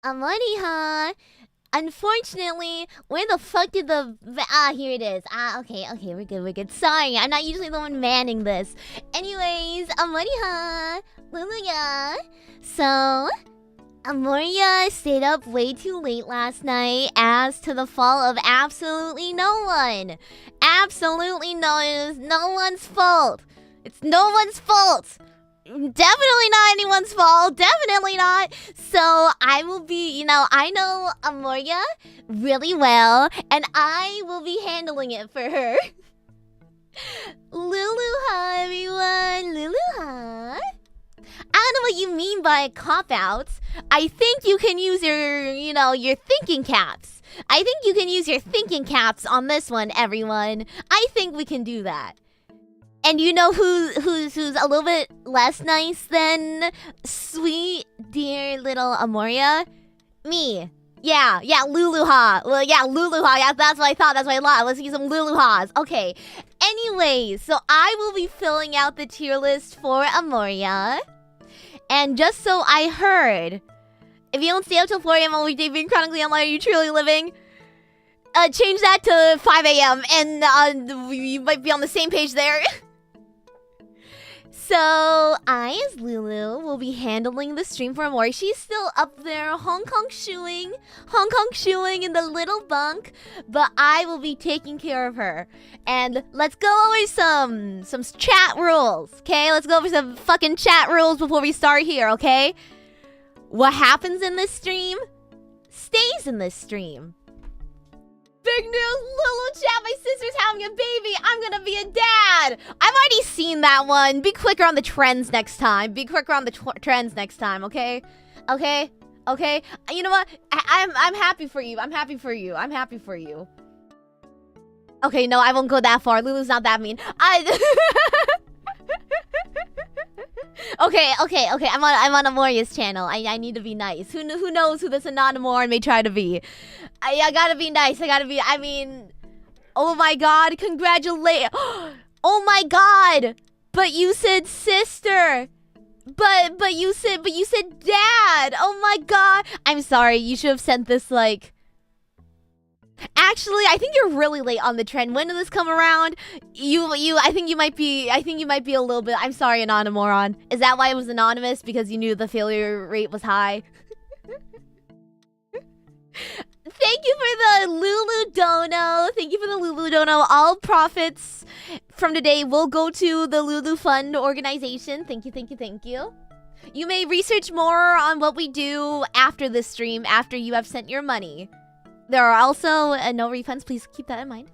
Money, huh? Unfortunately, where the fuck did the... here it is. Okay, we're good. Sorry, I'm not usually the one manning this. Anyways, money, huh? Lulu, yeah. So, Amoria stayed up way too late last night as to the fault of absolutely no one. Absolutely no one's fault. It's no one's fault. Definitely not anyone's fault. Definitely not. So I will be, I know Amoria really well, and I will be handling it for her. Luluha, everyone. Luluha. I don't know what you mean by cop-outs. I think you can use your thinking caps. I think you can use your thinking caps on this one, everyone. I think we can do that. And you know who's a little bit less nice than sweet, dear little Amoria? Me. Yeah, Luluha. Well, yeah, Luluha. Yeah, that's what I thought. That's what I thought. Let's get some Luluhas. Okay. Anyways, so I will be filling out the tier list for Amoria. And just so I heard, if you don't stay up till 4 a.m. on weekday being chronically online, are you truly living? Change that to 5 a.m. and you might be on the same page there. So, I, as Lulu, will be handling the stream for Amori. She's still up there, Hong Kong shooing in the little bunk, but I will be taking care of her. And let's go over some chat rules, okay? Let's go over some fucking chat rules before we start here, okay? What happens in this stream stays in this stream. Big news, Lulu chat, my sister's having a baby. I'm gonna be a dad. I've already seen that one. Be quicker on the trends next time. Okay? Okay? You know what? I'm happy for you. I'm happy for you. Okay, no, I won't go that far. Lulu's not that mean. Okay. I'm on Amoria's channel. I need to be nice. Who knows who this Anonymous may try to be? I gotta be nice. I mean, oh my god, congratulations. Oh my god. But you said sister. But you said dad. Oh my god. I'm sorry. You should have sent this like... Actually, I think you're really late on the trend. When did this come around? I think you might be a little bit... I'm sorry, Anonymoron. Is that why it was anonymous? Because you knew the failure rate was high? Thank you for the Lulu Dono. All profits from today will go to the Lulu Fund organization. Thank you. You may research more on what we do after this stream, after you have sent your money. There are also no refunds. Please keep that in mind.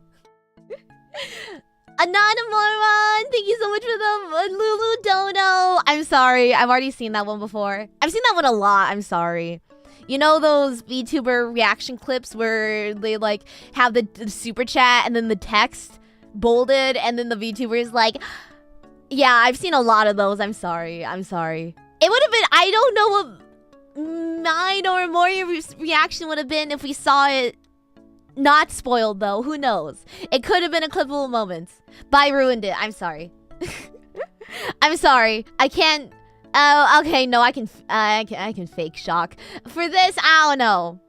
Anonymoron, thank you so much for the Lulu Dono. I'm sorry. I've already seen that one before. I've seen that one a lot. I'm sorry. You know those VTuber reaction clips where they like have the super chat and then the text bolded and then the VTuber is like, yeah, I've seen a lot of those. I'm sorry. It would have been, I don't know what mine or Amoria's reaction would have been if we saw it not spoiled though. Who knows? It could have been a clippable moment. But I ruined it. I'm sorry. I'm sorry. I can't. Oh, okay. No, I can fake shock. For this, I don't know.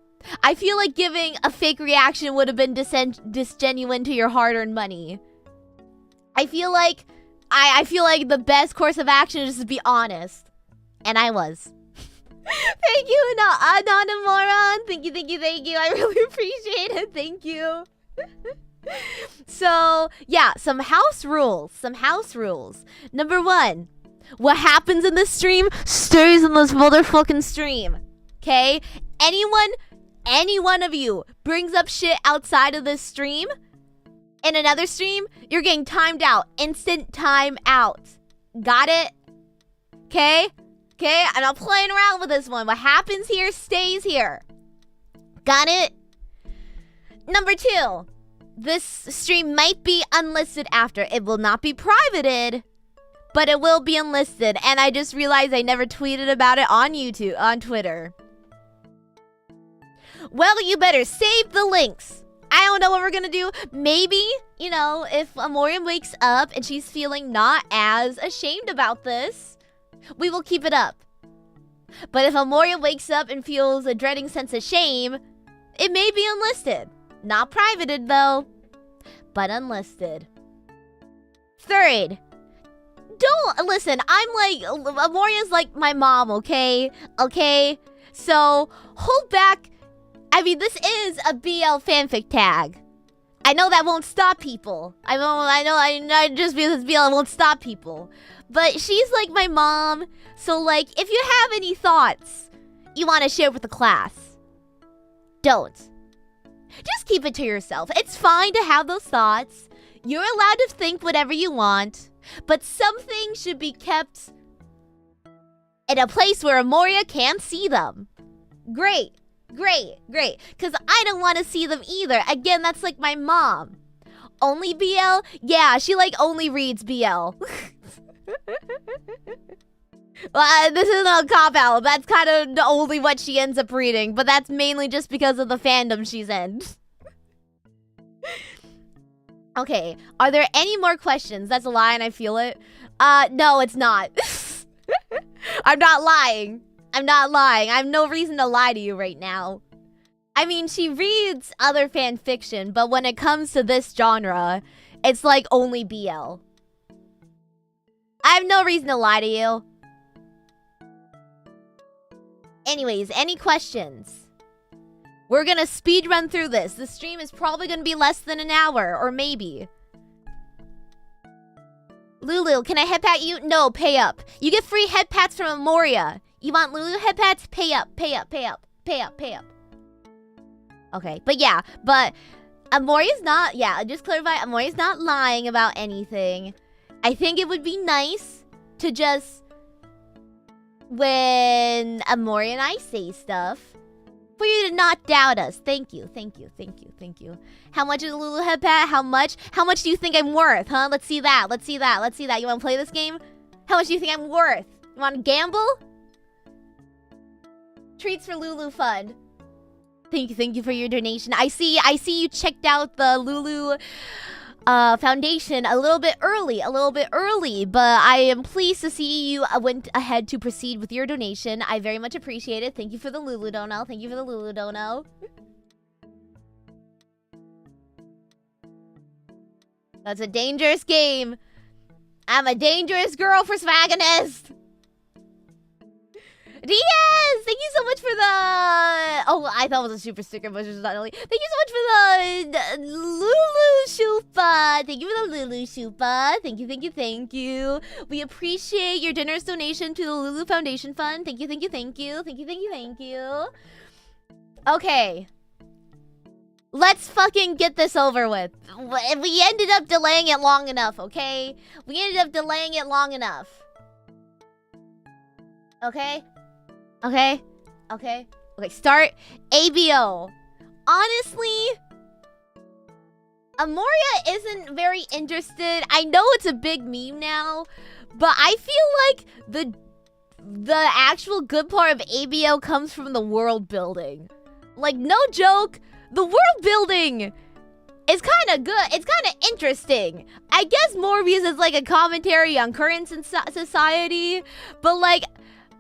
I feel like giving a fake reaction would have been disgenuine to your hard-earned money. I feel like the best course of action is to be honest, and I was. Thank you, Anonymoron. Thank you. I really appreciate it. Thank you. So, yeah, some house rules. Number 1. What happens in this stream stays in this motherfucking stream. Okay? Any one of you brings up shit outside of this stream, in another stream, you're getting timed out. Instant time out. Got it? Okay? I'm not playing around with this one. What happens here stays here. Got it? Number 2. This stream might be unlisted after. It will not be privated, but it will be unlisted. And I just realized I never tweeted about it on Twitter. Well, you better save the links. I don't know what we're gonna do. Maybe, if Amorium wakes up and she's feeling not as ashamed about this, we will keep it up. But if Amoria wakes up and feels a dreading sense of shame, it may be unlisted. Not privated though, but unlisted. Third, don't listen. I'm like, Amoria's like my mom, okay? Okay? So hold back. I mean, this is a BL fanfic tag. I know that won't stop people. I know just because it's BL, it won't stop people. But she's like my mom, so like, if you have any thoughts you want to share with the class, don't. Just keep it to yourself. It's fine to have those thoughts. You're allowed to think whatever you want, but some things should be kept in a place where Amoria can't see them. Great. Great, great. Because I don't want to see them either. Again, that's like my mom. Only BL? Yeah, she like only reads BL. Well, this isn't a cop-out. That's kind of only what she ends up reading. But that's mainly just because of the fandom she's in. Okay, are there any more questions? That's a lie and I feel it. No, it's not. I'm not lying. I'm not lying. I have no reason to lie to you right now. I mean, she reads other fan fiction, but when it comes to this genre, it's like only BL. I have no reason to lie to you. Anyways, any questions? We're gonna speed run through this. The stream is probably gonna be less than an hour, or maybe. Lulu, can I head pat you? No, pay up. You get free head pats from Amoria. You want Lulu head pats? Pay up, pay up, pay up, pay up, pay up. Okay, but yeah, but Amoria's not, yeah, just clarify, Amoria's not lying about anything. I think it would be nice to just, when Amoria and I say stuff, for you to not doubt us. Thank you, thank you, thank you, thank you. How much is a Lulu head pat? How much? How much do you think I'm worth, huh? Let's see that, let's see that, let's see that. You wanna play this game? How much do you think I'm worth? You wanna gamble? Treats for Lulu Fund. Thank you for your donation. I see you checked out the Lulu Foundation a little bit early, but I am pleased to see you went ahead to proceed with your donation. I very much appreciate it. Thank you for the Lulu dono. Thank you for the Lulu dono. That's a dangerous game. I'm a dangerous girl for Swagonist. Diaz! Thank you so much for the... Oh, I thought it was a super sticker, but it's not only... Thank you so much for the Lulu Shupa. Thank you for the Lulu Shupa. Thank you, thank you, thank you. We appreciate your generous donation to the Lulu Foundation Fund. Thank you, thank you, thank you. Thank you, thank you, thank you. Okay. Let's fucking get this over with. We ended up delaying it long enough, okay? We ended up delaying it long enough. Okay? Okay? Okay? Okay, start ABO. Honestly, Amoria isn't very interested. I know it's a big meme now, but I feel like the actual good part of ABO comes from the world building. Like, no joke, the world building is kind of good. It's kind of interesting. I guess more because it's like a commentary on current society, but like,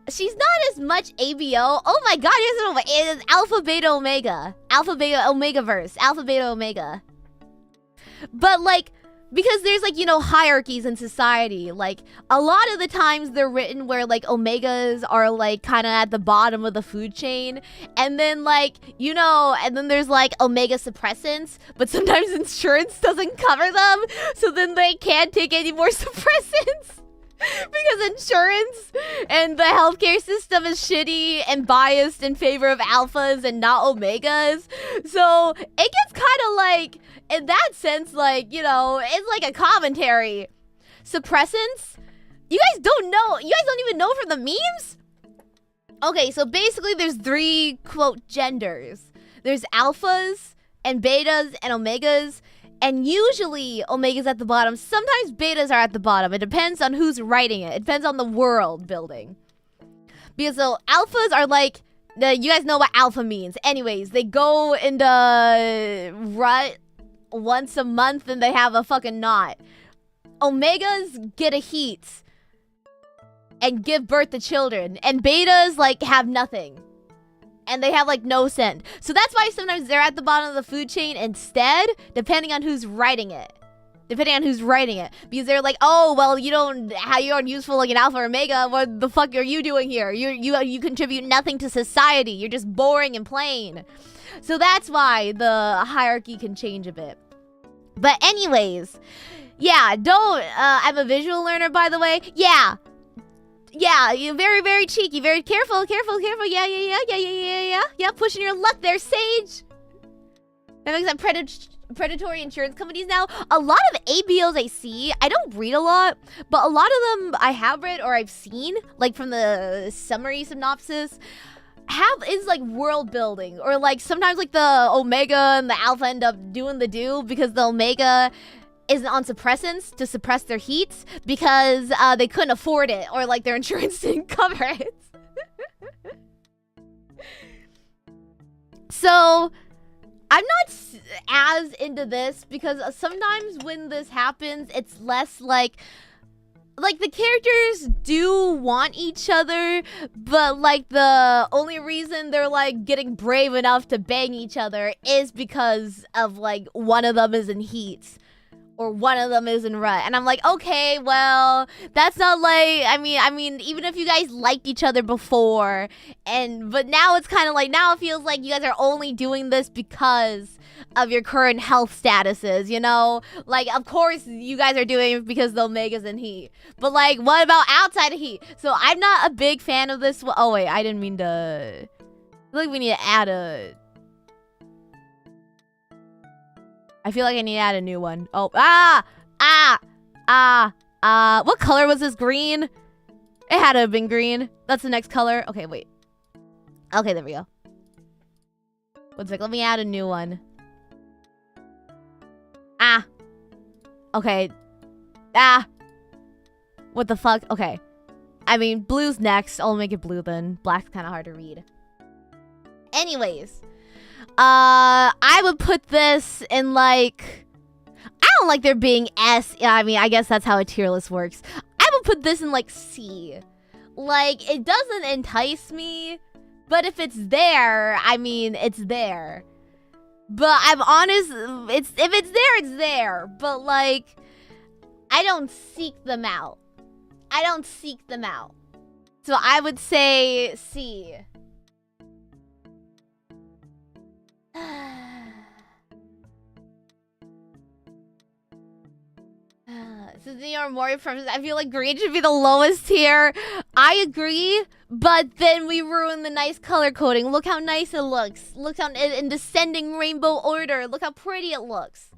she's not as much ABO. Oh my god, it's Alpha Beta Omega. Alpha Beta Omega verse. Alpha Beta Omega. But like, because there's like, you know, hierarchies in society. Like, a lot of the times they're written where like Omegas are like kind of at the bottom of the food chain. And then like, you know, and then there's like Omega suppressants. But sometimes insurance doesn't cover them. So then they can't take any more suppressants. Because insurance and the healthcare system is shitty and biased in favor of alphas and not omegas. So it gets kind of like, in that sense, like, you know, it's like a commentary. Suppressants? You guys don't know. You guys don't even know from the memes? Okay, so basically there's three, quote, genders. There's alphas and betas and omegas. And usually, Omega's at the bottom. Sometimes Betas are at the bottom. It depends on who's writing it. It depends on the world building. Because so Alphas are like, you guys know what Alpha means. Anyways, they go into rut once a month and they have a fucking knot. Omegas get a heat and give birth to children. And betas, like, have nothing. And they have, like, no scent. So that's why sometimes they're at the bottom of the food chain instead, depending on who's writing it. Because they're like, oh, well, you aren't useful like an alpha or omega. What the fuck are you doing here? You contribute nothing to society. You're just boring and plain. So that's why the hierarchy can change a bit. But anyways, yeah, I'm a visual learner, by the way. Yeah, you're very, very cheeky, very careful. Yeah, pushing your luck there, Sage. That makes that predatory insurance companies now. A lot of ABOs I see, I don't read a lot, but a lot of them I have read or I've seen, like from the summary synopsis, is like world building, or like sometimes like the Omega and the Alpha end up doing the do because the Omega isn't on suppressants to suppress their heats because they couldn't afford it, or like their insurance didn't cover it. So I'm not as into this because sometimes when this happens, it's less like the characters do want each other, but like the only reason they're like getting brave enough to bang each other is because of like one of them is in heat or one of them is in rut. And I'm like, okay, well, that's not like, I mean, even if you guys liked each other before, but now it's kind of like, now it feels like you guys are only doing this because of your current health statuses, you know? Like, of course you guys are doing it because the Omega's in heat. But like, what about outside of heat? So I'm not a big fan of this. Oh wait, I didn't mean to. I feel like we need to add a. I feel like I need to add a new one. Oh, what color was this? Green? It had to have been green. That's the next color. Okay, wait. Okay, there we go. One sec, let me add a new one. Okay. What the fuck? Okay. I mean, blue's next. I'll make it blue then. Black's kind of hard to read. Anyways. I would put this in like... I don't like there being S. I mean, I guess that's how a tier list works. I would put this in like C. Like, it doesn't entice me. But if it's there, I mean, it's there. But I'm honest, if it's there, it's there. But like, I don't seek them out. So I would say C. Since you are more preferences, I feel like green should be the lowest tier. I agree, but then we ruin the nice color coding. Look how nice it looks. Look how in descending rainbow order. Look how pretty it looks.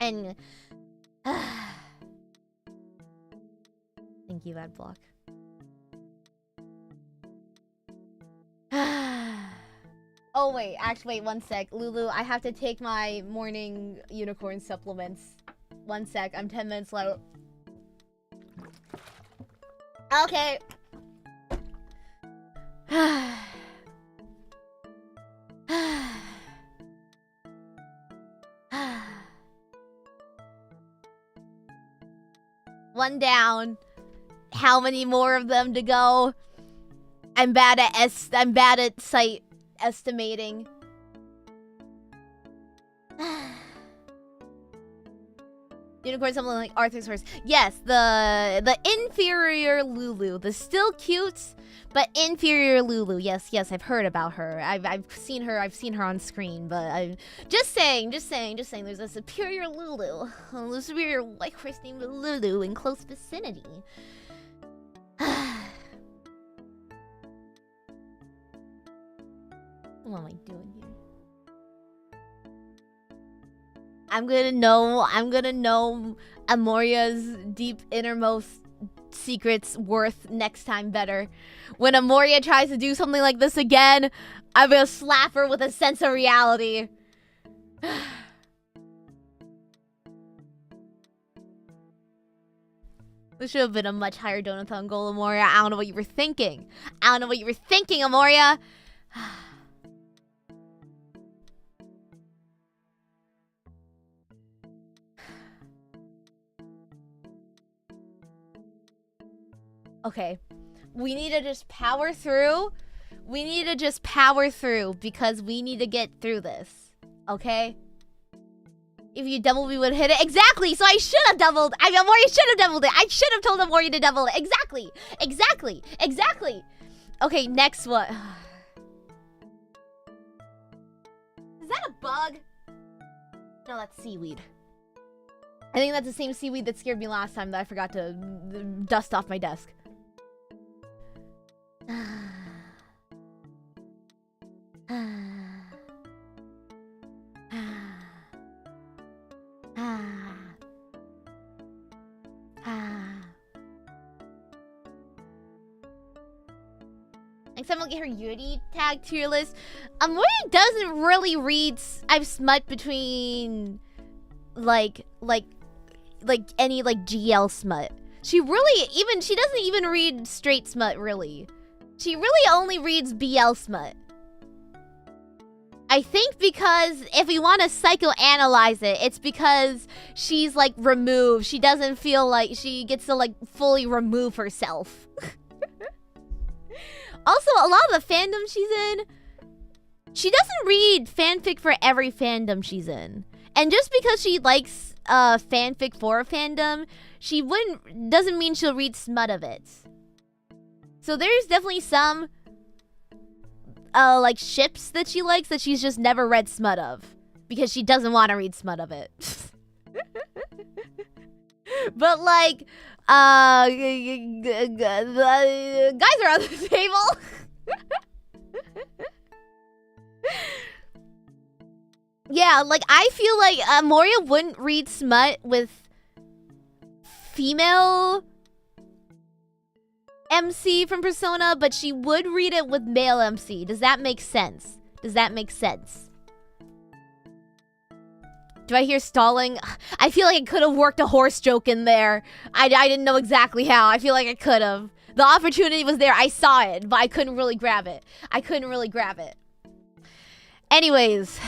And thank you, Adblock. Oh wait, actually wait one sec. Lulu, I have to take my morning unicorn supplements. One sec, I'm 10 minutes late. Okay. One down. How many more of them to go? I'm bad at sight estimating. Unicorn, something like Arthur's horse. Yes, the inferior Lulu, the still cute but inferior Lulu. Yes, I've heard about her. I've seen her on screen. But I'm just saying. There's a superior Lulu, a superior white horse named Lulu in close vicinity. What am I doing here? I'm gonna know Amoria's deep innermost secrets worth next time better. When Amoria tries to do something like this again, I'm gonna slap her with a sense of reality. This should have been a much higher donathon goal, Amoria. I don't know what you were thinking. Amoria. Okay. We need to just power through. We need to just power through because we need to get through this. Okay? If you double, we would hit it. Exactly! So I should have doubled. Amoria should have doubled it. I should have told Amoria to double it. Exactly! Exactly! Exactly! Okay, next one. Is that a bug? No, that's seaweed. I think that's the same seaweed that scared me last time that I forgot to dust off my desk. Next time I'll get her Yuri tag tier list. Amoria doesn't really read I've smut between like any like GL smut. She doesn't even read straight smut really. She really only reads BL smut. I think because if we want to psychoanalyze it, it's because she's like removed. She doesn't feel like she gets to like fully remove herself. Also, a lot of the fandom she's in, she doesn't read fanfic for every fandom she's in. And just because she likes fanfic for a fandom, doesn't mean she'll read smut of it. So there's definitely some like ships that she likes that she's just never read smut of because she doesn't want to read smut of it. But like guys are on the table. Yeah, like I feel like Amoria wouldn't read smut with female MC from Persona, but she would read it with male MC. Does that make sense? Does that make sense? Do I hear stalling? I feel like I could have worked a horse joke in there. I didn't know exactly how. I feel like I could have. The opportunity was there. I saw it, but I couldn't really grab it. Anyways.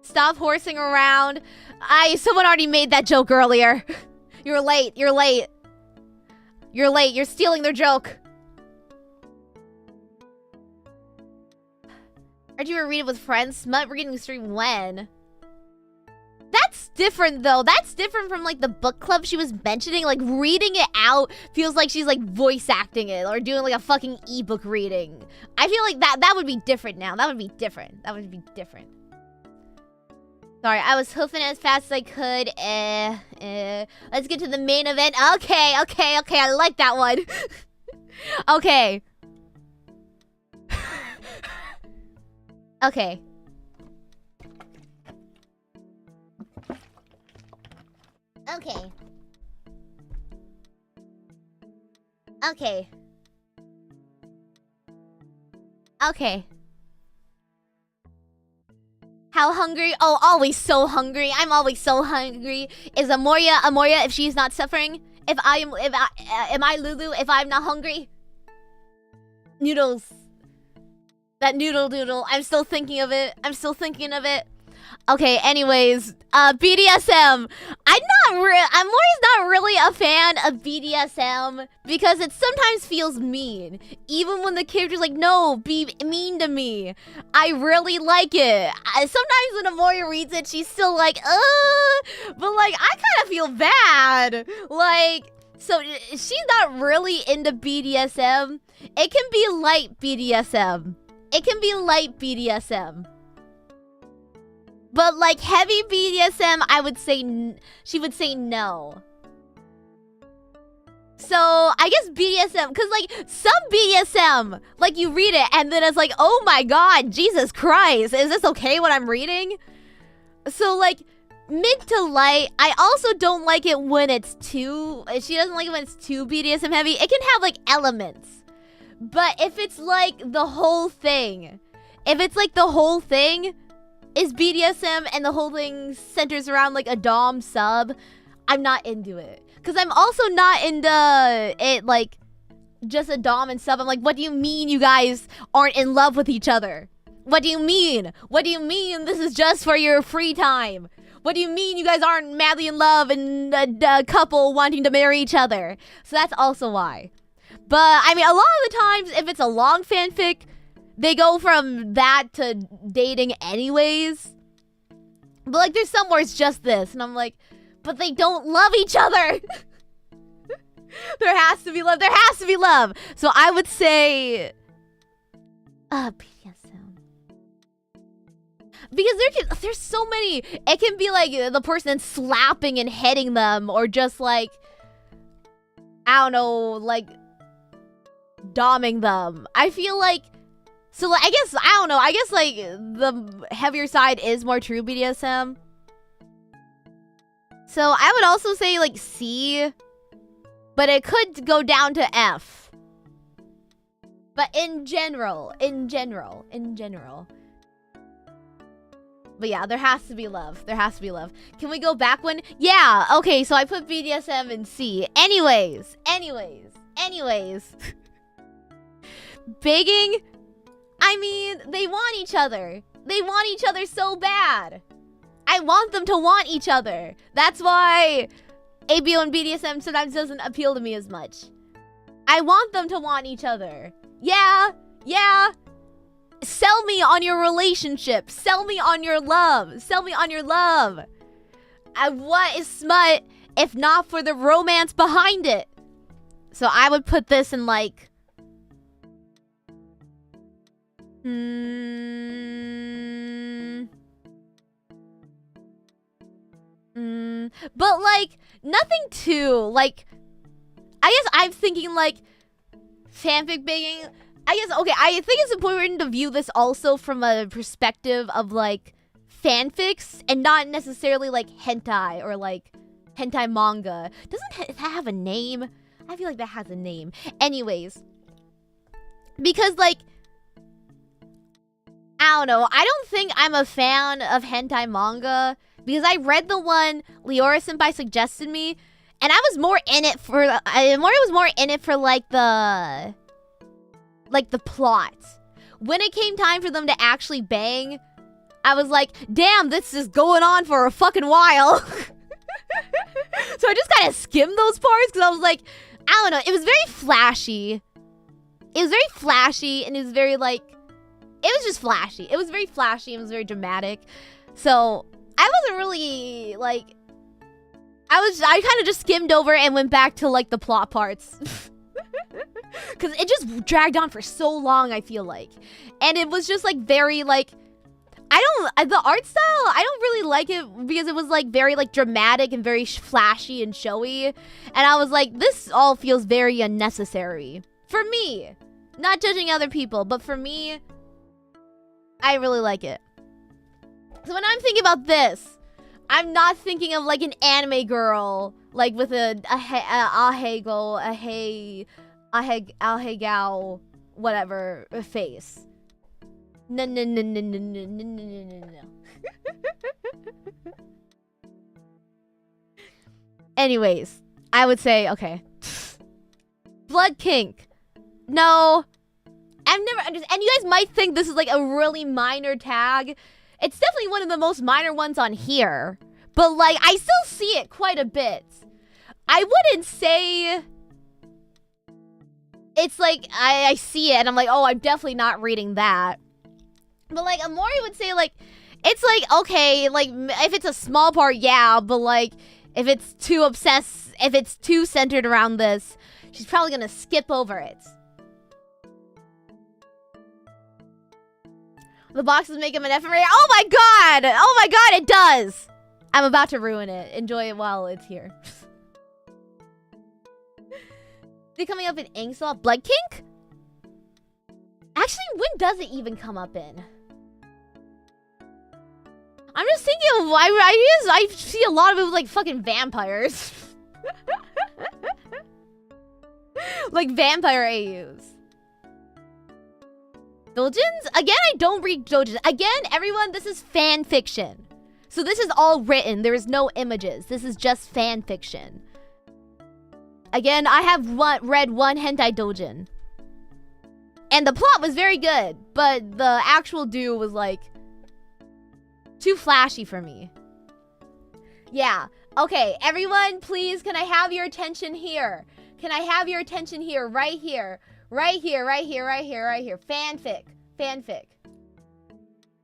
Stop horsing around. Someone already made that joke earlier. You're late. You're stealing their joke. Heard you were reading with friends. Smut reading stream when? That's different though. That's different from like the book club she was mentioning. Like reading it out feels like she's like voice acting it or doing like a fucking ebook reading. I feel like that would be different now. That would be different. Sorry, I was hoofing as fast as I could. Let's get to the main event. Okay. I like that one. Okay. Okay. How hungry? Oh, always so hungry. I'm always so hungry. Is Amoria if she's not suffering? Am I Lulu if I'm not hungry? Noodles. That noodle doodle. I'm still thinking of it. Okay, anyways, BDSM. Amory's not really a fan of BDSM because it sometimes feels mean. Even when the character's like, no, be mean to me. I really like it. Sometimes when Amory reads it, she's still like, but like, I kind of feel bad. Like, so she's not really into BDSM. It can be light BDSM. But like heavy BDSM, I would say she would say no. So I guess BDSM, because like some BDSM, like you read it and then it's like, oh my god, Jesus Christ, is this okay what I'm reading? So like mid to light. I also don't like it when it's too, she doesn't like it when it's too BDSM heavy. It can have like elements. But if it's like the whole thing, is BDSM and the whole thing centers around like a dom sub, I'm not into it. Because I'm also not into it like just a dom and sub. I'm like, what do you mean you guys aren't in love with each other? What do you mean? This is just for your free time? What do you mean you guys aren't madly in love and a couple wanting to marry each other? So that's also why. But, I mean, a lot of the times, if it's a long fanfic, they go from that to dating anyways. But, like, there's some where it's just this. And I'm like, but they don't love each other. There has to be love. There has to be love. So I would say... BDSM. Because there's so many. It can be like the person slapping and hitting them, or just like, I don't know, like doming them. I feel like, so like, I guess, I don't know, I guess like the heavier side is more true BDSM. So I would also say like C, but it could go down to F. But in general. But yeah, there has to be love. There has to be love. Can we go back one? Yeah, okay, so I put BDSM in C. Anyways. Begging? I mean, they want each other. They want each other so bad. I want them to want each other. That's why ABO and BDSM sometimes doesn't appeal to me as much. I want them to want each other. Yeah. Sell me on your relationship. Sell me on your love. What is smut if not for the romance behind it? So I would put this in like... But like, nothing too, like... I guess I'm thinking like... fanfic begging... I guess, okay, I think it's important to view this also from a perspective of, like, fanfics and not necessarily, like, hentai or, like, hentai manga. Doesn't that have a name? I feel like that has a name. Anyways. Because, like, I don't know. I don't think I'm a fan of hentai manga because I read the one Leora Senpai suggested me and I was more in it for, like, the plot. When it came time for them to actually bang, I was like, damn, this is going on for a fucking while. So I just kind of skimmed those parts because I was like, I don't know, it was very flashy. And it was very like, it was just flashy. It was very flashy and it was very dramatic. So I wasn't really like, I kind of just skimmed over and went back to like the plot parts. Because it just dragged on for so long, I feel like. And it was just like very like, the art style, I don't really like it because it was like very like dramatic and very flashy and showy. And I was like, this all feels very unnecessary. For me. Not judging other people, but for me, I really like it. So when I'm thinking about this, I'm not thinking of like an anime girl, like with a ahegao, whatever, face. No. Anyways, I would say, okay. Blood kink. No. I've never understood. And you guys might think this is like a really minor tag. It's definitely one of the most minor ones on here. But like, I still see it quite a bit. I wouldn't say... It's like, I see it and I'm like, oh, I'm definitely not reading that. But like, Amori would say like, it's like, okay, like, if it's a small part, yeah. But like, if it's too obsessed, if it's too centered around this, she's probably gonna skip over it. The boxes make him an effort. Oh my god! Oh my god, it does! I'm about to ruin it. Enjoy it while it's here. Is it coming up in Inksaw? Blood kink? Actually, when does it even come up in? I'm just thinking of I see a lot of it with like fucking vampires. Like vampire AUs. Doujins? Again, I don't read doujins. Again, everyone, this is fan fiction. So this is all written. There is no images. This is just fan fiction. Again, I have read one hentai doujin. And the plot was very good, but the actual do was like too flashy for me. Yeah. Okay, everyone, please, can I have your attention here? Can I have your attention here? Right here. Right here, right here, right here, right here. Fanfic. Fanfic.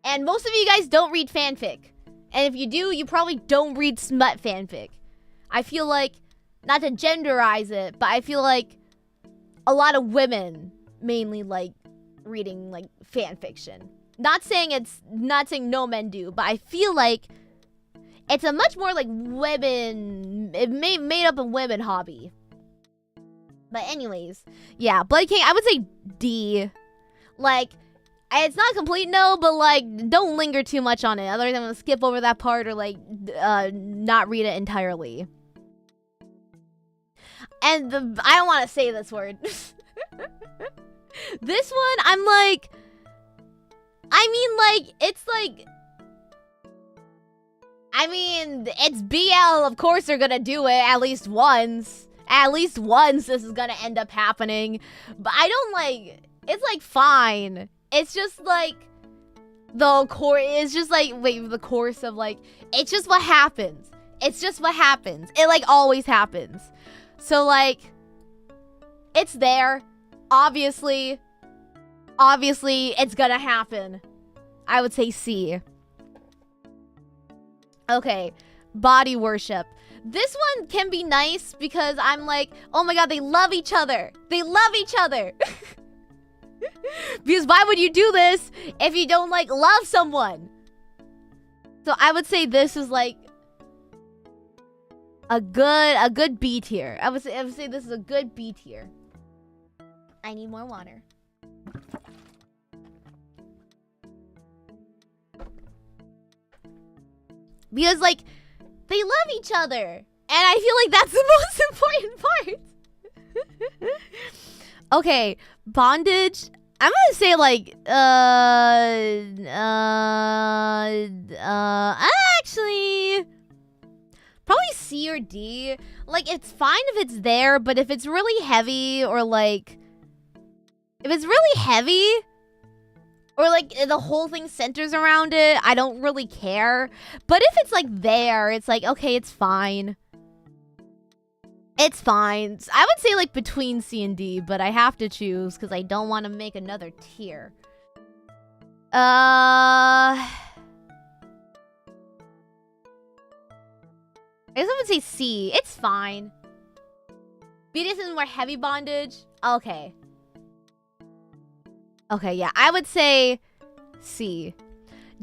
And most of you guys don't read fanfic. And if you do, you probably don't read smut fanfic. I feel like, not to genderize it, but I feel like a lot of women mainly like reading like fan fiction. Not saying no men do, but I feel like it's a much more like women, made up of women hobby. But anyways, yeah, Blood King, I would say D. Like, it's not a complete no, but like, don't linger too much on it. Otherwise, I'm gonna skip over that part or like, not read it entirely. And I don't want to say this word. This one, I'm like, I mean, like, it's like, I mean, it's BL. Of course, they're gonna do it at least once. At least once, this is gonna end up happening. But I don't like. It's like fine. It's just like the course. It's just like the course of like. It's just what happens. It's just what happens. It like always happens. So like, it's there. Obviously, it's gonna happen. I would say C. Okay, body worship. This one can be nice because I'm like, oh my god, they love each other. They love each other. Because why would you do this if you don't like love someone? So I would say this is like a good B tier. I would say this is a good B tier. I need more water. Because like they love each other. And I feel like that's the most important part. Okay, bondage. I'm gonna say like actually probably C or D. Like it's fine if it's there, but if it's really heavy or like if it's really heavy or like the whole thing centers around it, I don't really care. But if it's like there, it's like, okay, it's fine. It's fine. I would say like between C and D, but I have to choose because I don't want to make another tier. I guess I would say C. It's fine. BDS is more heavy bondage. Okay. Okay, yeah. I would say C.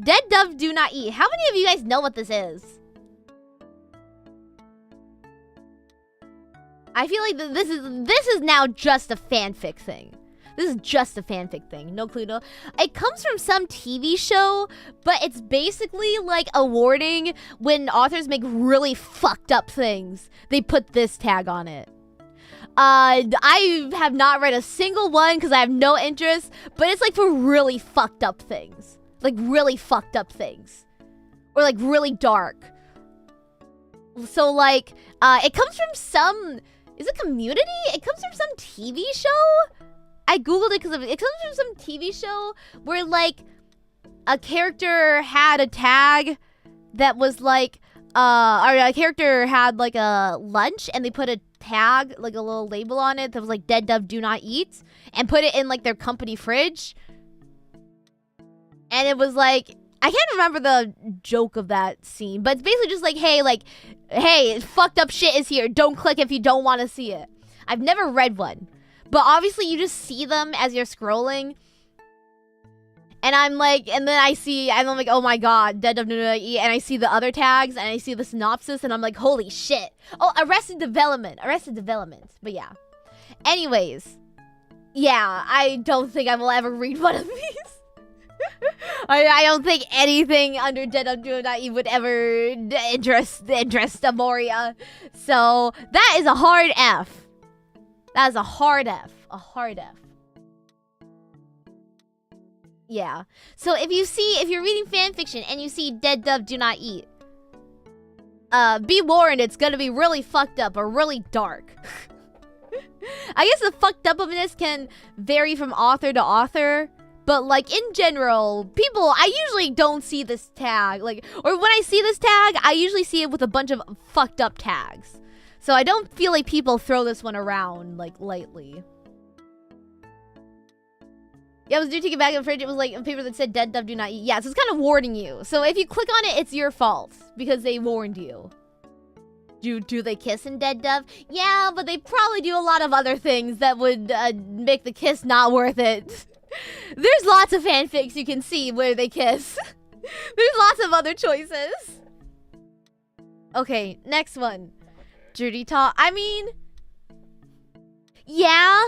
Dead dove do not eat. How many of you guys know what this is? I feel like this is now just a fanfic thing. This is just a fanfic thing. No clue. No. It comes from some TV show, but it's basically like a warning when authors make really fucked up things. They put this tag on it. I have not read a single one because I have no interest, but it's like for really fucked up things. Like really fucked up things. Or like really dark. So like, it comes from some, is it Community? It comes from some TV show? I googled it because it comes from some TV show where like a character had a tag that was like, or a character had like a lunch and they put a tag, like a little label on it that was like dead dove do not eat and put it in like their company fridge. And it was like, I can't remember the joke of that scene, but it's basically just like, hey, fucked up shit is here. Don't click if you don't want to see it. I've never read one, but obviously you just see them as you're scrolling. And I'm like, and then I'm like, oh my god, dead dove do not eat. And I see the other tags and I see the synopsis and I'm like, holy shit. Oh, Arrested Development. But yeah. Anyways, yeah, I don't think I will ever read one of these. I don't think anything under Dead Dove Do Not Eat would ever interest Amoria. So that is a hard F. That is a hard F. A hard F. Yeah. So if you're reading fanfiction and you see Dead Dove Do Not Eat, be warned, it's gonna be really fucked up or really dark. I guess the fucked upness can vary from author to author, But like in general, people, I usually don't see this tag. Like, or when I see this tag, I usually see it with a bunch of fucked up tags. So I don't feel like people throw this one around like lightly. Yeah, I was taking it back in the fridge. It was like a paper that said dead dove do not eat. Yeah, so it's kind of warning you. So if you click on it, it's your fault because they warned you. Do they kiss in Dead Dove? Yeah, but they probably do a lot of other things that would make the kiss not worth it. There's lots of fanfics you can see where they kiss. There's lots of other choices. Okay, next one. Dirty talk. I mean, yeah,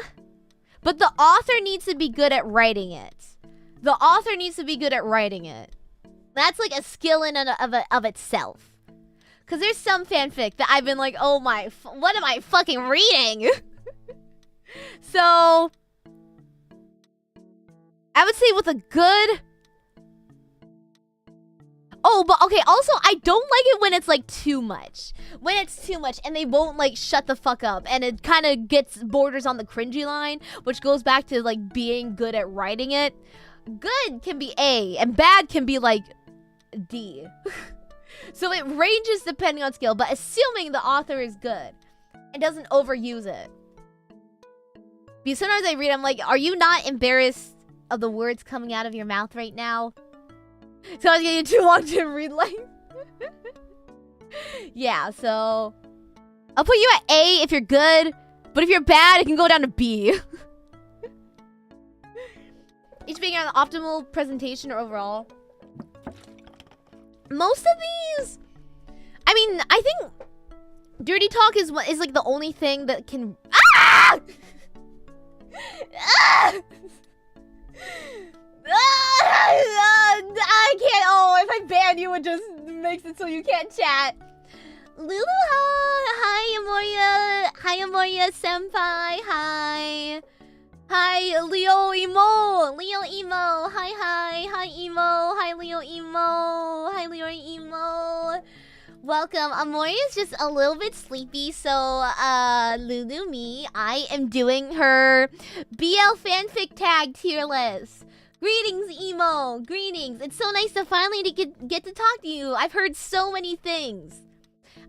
but the author needs to be good at writing it. The author needs to be good at writing it. That's like a skill in and of itself. Because there's some fanfic that I've been like, oh my, what am I fucking reading? So, I would say with a good... Oh, but okay, also, I don't like it when it's like too much. When it's too much and they won't like shut the fuck up. And it kind of gets borders on the cringy line, which goes back to like being good at writing it. Good can be A and bad can be like D. So it ranges depending on skill, but assuming the author is good and doesn't overuse it. Because sometimes I read, I'm like, are you not embarrassed of the words coming out of your mouth right now? So I was getting too long to read like... Yeah, so... I'll put you at A if you're good, but if you're bad, it can go down to B. Each being on the optimal presentation or overall. Most of these, I mean, I think dirty talk is like the only thing that can. Ah! Ah! I can't. Oh, if I ban you, it just makes it so you can't chat. Lulu, hi, Amoria. Hi, Amoria senpai. Hi. Hi, Leo Emo! Leo Emo! Hi, Emo! Hi, Leo Emo! Hi, Leo Emo! Welcome. Amoria's just a little bit sleepy, so, Lulu me, I am doing her BL fanfic tag tier list. Greetings, Emo! Greetings! It's so nice to finally get to talk to you. I've heard so many things.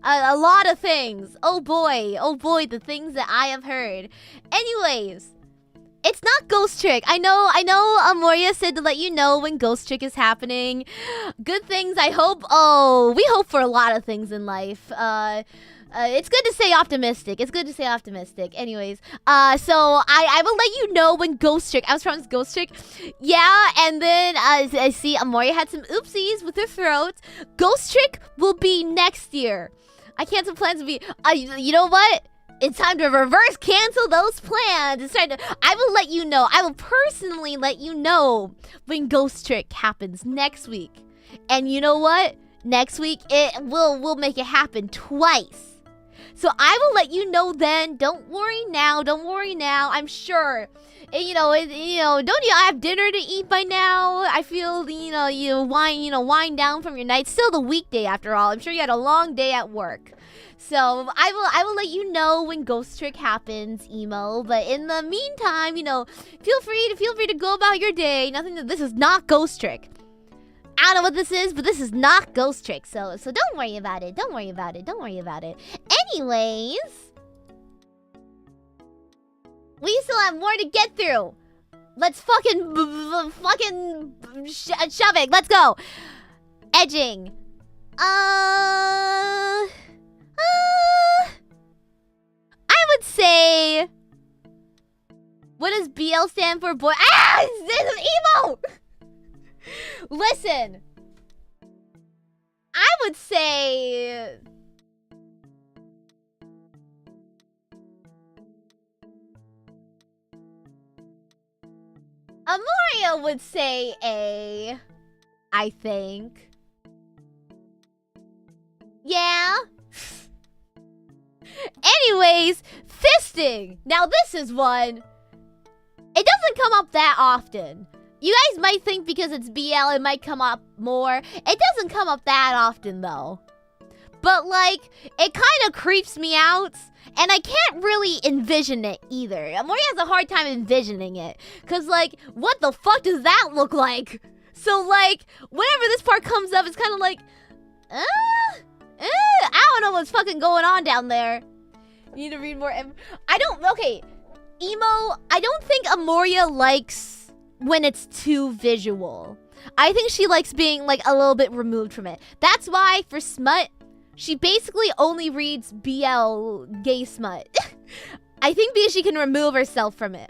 A lot of things. Oh boy, the things that I have heard. Anyways... It's not Ghost Trick. I know Amoria said to let you know when Ghost Trick is happening. Good things, I hope. Oh, we hope for a lot of things in life. It's good to stay optimistic. It's good to stay optimistic. Anyways, so I will let you know when Ghost Trick. I was promised Ghost Trick. Yeah, and then I see Amoria had some oopsies with her throat. Ghost Trick will be next year. I canceled plans to be. You know what? It's time to reverse cancel those plans. It's time to. I will let you know. I will personally let you know when Ghost Trick happens next week. And you know what? Next week we'll make it happen twice. So I will let you know then. Don't worry now. Don't worry now. I'm sure. Don't you have dinner to eat by now? I feel you wind down from your night. Still the weekday after all. I'm sure you had a long day at work. So I will let you know when Ghost Trick happens, Emo. But in the meantime, feel free to go about your day. This is not Ghost Trick. I don't know what this is, but this is not Ghost Trick. So don't worry about it. Don't worry about it. Don't worry about it. Anyways, we still have more to get through. Let's fucking shove it. Let's go. Edging. I would say, what does BL stand for? Boy, this is emo. Listen, I would say, Amoria would say A, I think. Yeah. Anyways, fisting. Now this is one. It doesn't come up that often. You guys might think because it's BL, it might come up more. It doesn't come up that often though. but like it kind of creeps me out. And I can't really envision it either. Amoria has a hard time envisioning it. Cause like, what the fuck does that look like? So like, whenever this part comes up, it's kind of like, I don't know what's fucking going on down there. You need to read more. Okay, emo, I don't think Amoria likes when it's too visual. I think she likes being like a little bit removed from it. That's why for smut, she basically only reads BL gay smut. I think because she can remove herself from it.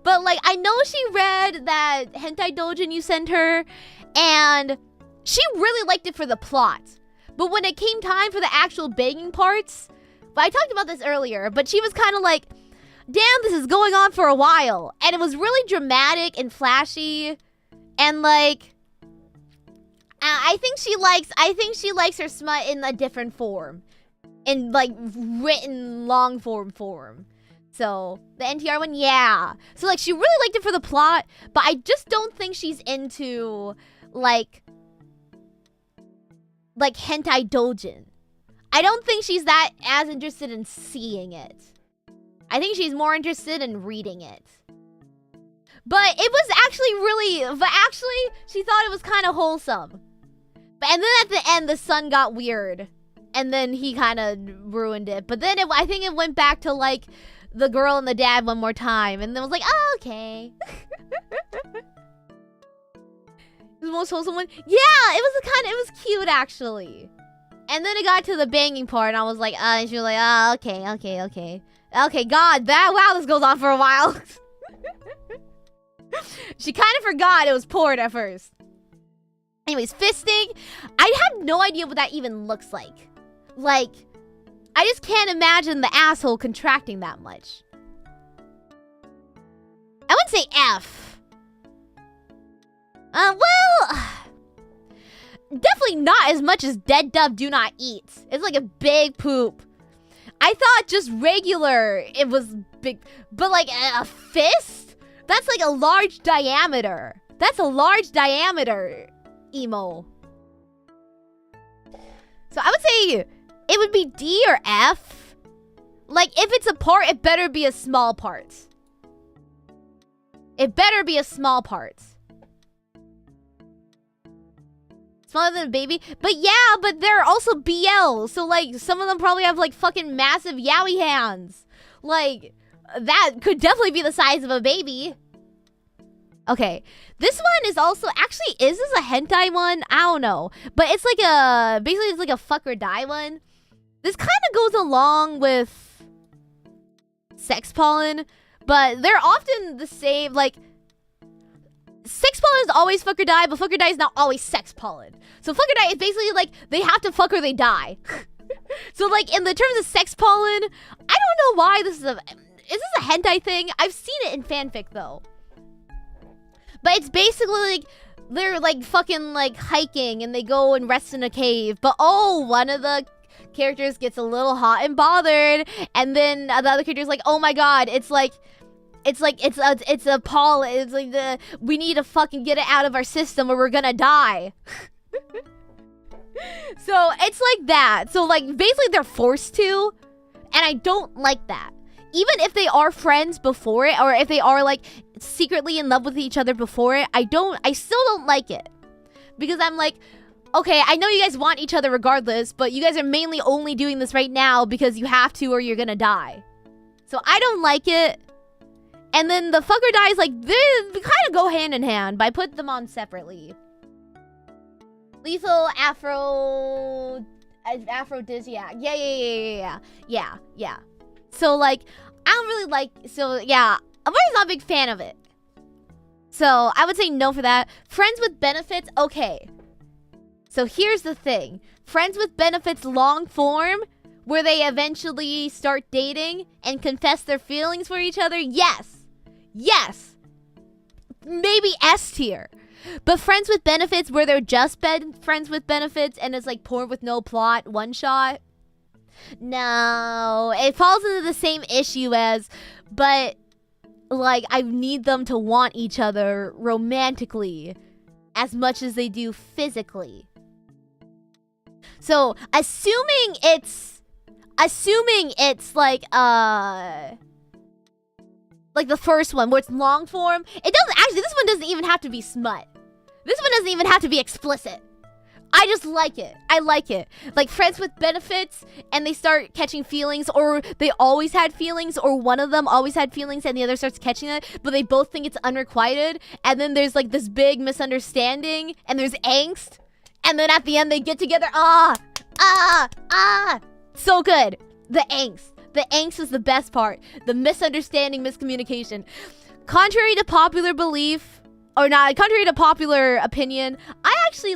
But like, I know she read that hentai doujin you sent her, and she really liked it for the plot. But when it came time for the actual banging parts, I talked about this earlier, but she was kind of like, damn, this is going on for a while. And it was really dramatic and flashy, and like, I think she likes her smut in a different form. In like written long form. So the NTR one, yeah. So like she really liked it for the plot, but I just don't think she's into like hentai doujin. I don't think she's that as interested in seeing it. I think she's more interested in reading it. But it was actually she thought it was kind of wholesome. And then at the end, the son got weird. And then he kind of ruined it. But then I think it went back to, like, the girl and the dad one more time. And then it was like, oh, okay. The most wholesome one? Yeah, it was cute, actually. And then it got to the banging part, and I was like, and she was like, oh, okay. Okay, God, wow, this goes on for a while. She kind of forgot it was porn at first. Anyways, fisting. I have no idea what that even looks like. Like, I just can't imagine the asshole contracting that much. I wouldn't say F. Well, definitely not as much as dead dove do not eat. It's like a big poop. I thought just regular, it was big. But like a fist? That's like a large diameter. That's a large diameter. Emo. So I would say it would be D or F. Like if it's a part, it better be a small part. It better be a small part. Smaller than a baby. But yeah, but they're also BL. So like some of them probably have like fucking massive yaoi hands. Like that could definitely be the size of a baby. Okay, this one is also, actually, is this a hentai one? I don't know. But it's like basically it's like a fuck or die one. This kind of goes along with sex pollen, but they're often the same, like, sex pollen is always fuck or die, but fuck or die is not always sex pollen. So fuck or die is basically like, they have to fuck or they die. So like, in the terms of sex pollen, I don't know why is this a hentai thing? I've seen it in fanfic though. But it's basically like, they're like fucking like hiking and they go and rest in a cave. But oh, one of the characters gets a little hot and bothered. And then the other character's like, oh my God, it's like we need to fucking get it out of our system or we're gonna die. So it's like that. So like basically they're forced to. And I don't like that. Even if they are friends before it, or if they are like secretly in love with each other before it, I still don't like it. Because I'm like, okay, I know you guys want each other regardless, but you guys are mainly only doing this right now because you have to or you're gonna die. So I don't like it. And then the fuck or die is like, they kind of go hand in hand, but I put them on separately. Lethal aphrodisiac. Yeah. So like, I don't really like, so yeah, I'm not a big fan of it. So I would say no for that. Friends with benefits, okay. So here's the thing. Friends with benefits long form, where they eventually start dating and confess their feelings for each other, yes. Maybe S tier. But friends with benefits where they're just friends with benefits and it's like porn with no plot, one shot. No, it falls into the same issue as, but like I need them to want each other romantically as much as they do physically. So assuming it's like the first one where it's long form, it doesn't actually, this one doesn't even have to be smut. This one doesn't even have to be explicit. I just like it. I like it. Like friends with benefits and they start catching feelings, or they always had feelings, or one of them always had feelings and the other starts catching it, but they both think it's unrequited, and then there's like this big misunderstanding and there's angst, and then at the end they get together. So good. The angst is the best part. The misunderstanding, miscommunication. Contrary to popular belief, or not, contrary to popular opinion, I actually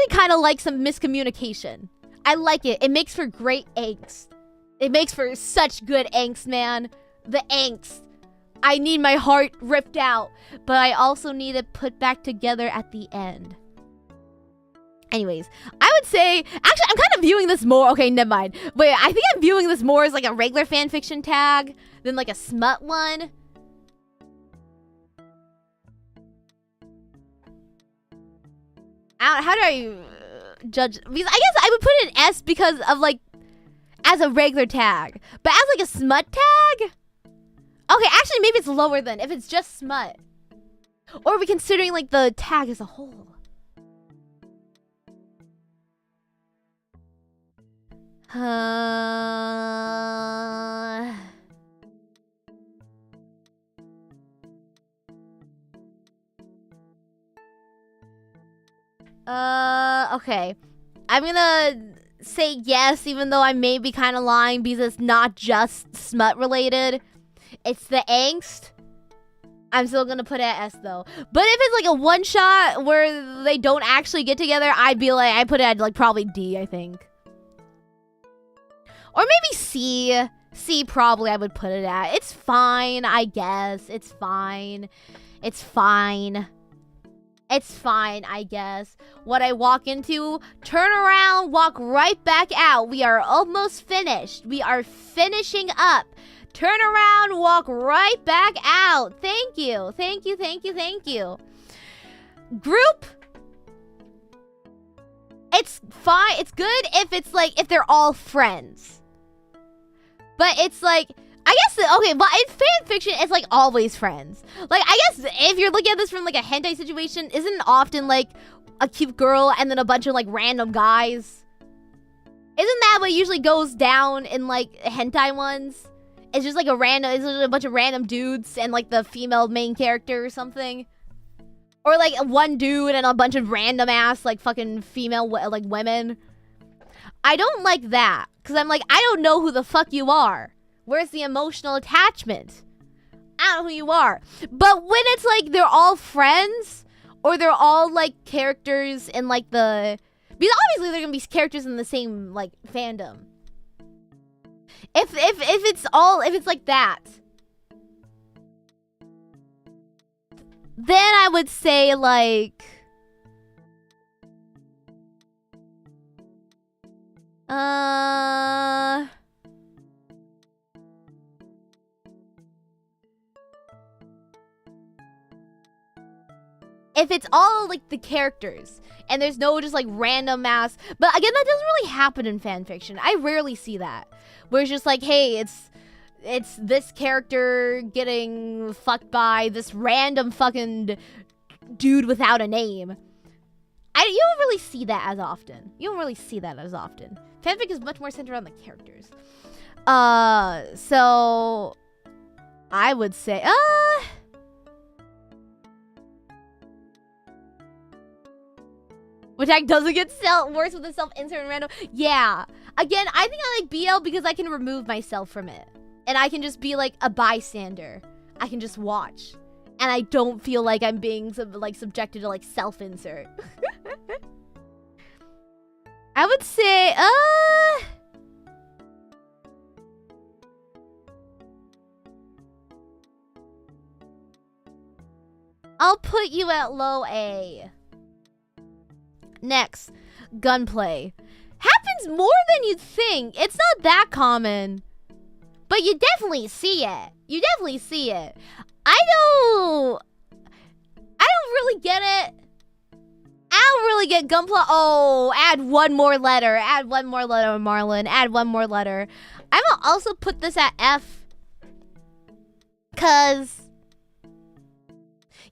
kind of like some miscommunication. I like it. It makes for great angst. It makes for such good angst, man. The angst. I need my heart ripped out, but I also need it put back together at the end. Anyways, I would say, actually, I'm kind of viewing this more, okay, never mind. Wait, I think I'm viewing this more as like a regular fanfiction tag than like a smut one. How do I judge? Because I guess I would put it in S because of like, as a regular tag. But as like a smut tag? Okay, actually maybe it's lower then, if it's just smut. Or are we considering like the tag as a whole? Okay. I'm gonna say yes, even though I may be kind of lying because it's not just smut related. It's the angst. I'm still gonna put it at S though. But if it's like a one shot where they don't actually get together, I'd be like, I put it at like probably D, I think. Or maybe C. C probably I would put it at. It's fine, I guess. It's fine. It's fine. It's fine, I guess. What I walk into, turn around, walk right back out. We are almost finished. We are finishing up. Turn around, walk right back out. Thank you. Thank you, thank you, thank you. Group. It's fine. It's good if it's like, if they're all friends. But it's like, I guess, okay, but in fan fiction, it's like always friends. Like, I guess if you're looking at this from like a hentai situation, isn't it often like a cute girl and then a bunch of like random guys? Isn't that what usually goes down in like hentai ones? It's just like it's just a bunch of random dudes and like the female main character or something. Or like one dude and a bunch of random ass like fucking female like women. I don't like that, because I'm like, I don't know who the fuck you are. Where's the emotional attachment? I don't know who you are. But when it's like they're all friends, or they're all like characters in like the, because obviously they're gonna be characters in the same like fandom. If it's like that, then I would say like if it's all like the characters and there's no just like random ass, but again, that doesn't really happen in fanfiction. I rarely see that, where it's just like, hey, it's this character getting fucked by this random fucking dude without a name. You don't really see that as often. Fanfic is much more centered on the characters. So I would say, which act doesn't get worse with the self-insert and random. Yeah. Again, I think I like BL because I can remove myself from it. And I can just be like a bystander. I can just watch. And I don't feel like I'm being subjected to like self-insert. I would say, I'll put you at low A. Next, gunplay. Happens more than you'd think. It's not that common. But you definitely see it. I don't really get it. I don't really finally get Gunpla. Oh, add one more letter. Add one more letter, Marlon. Add one more letter. I'm gonna also put this at F. Cause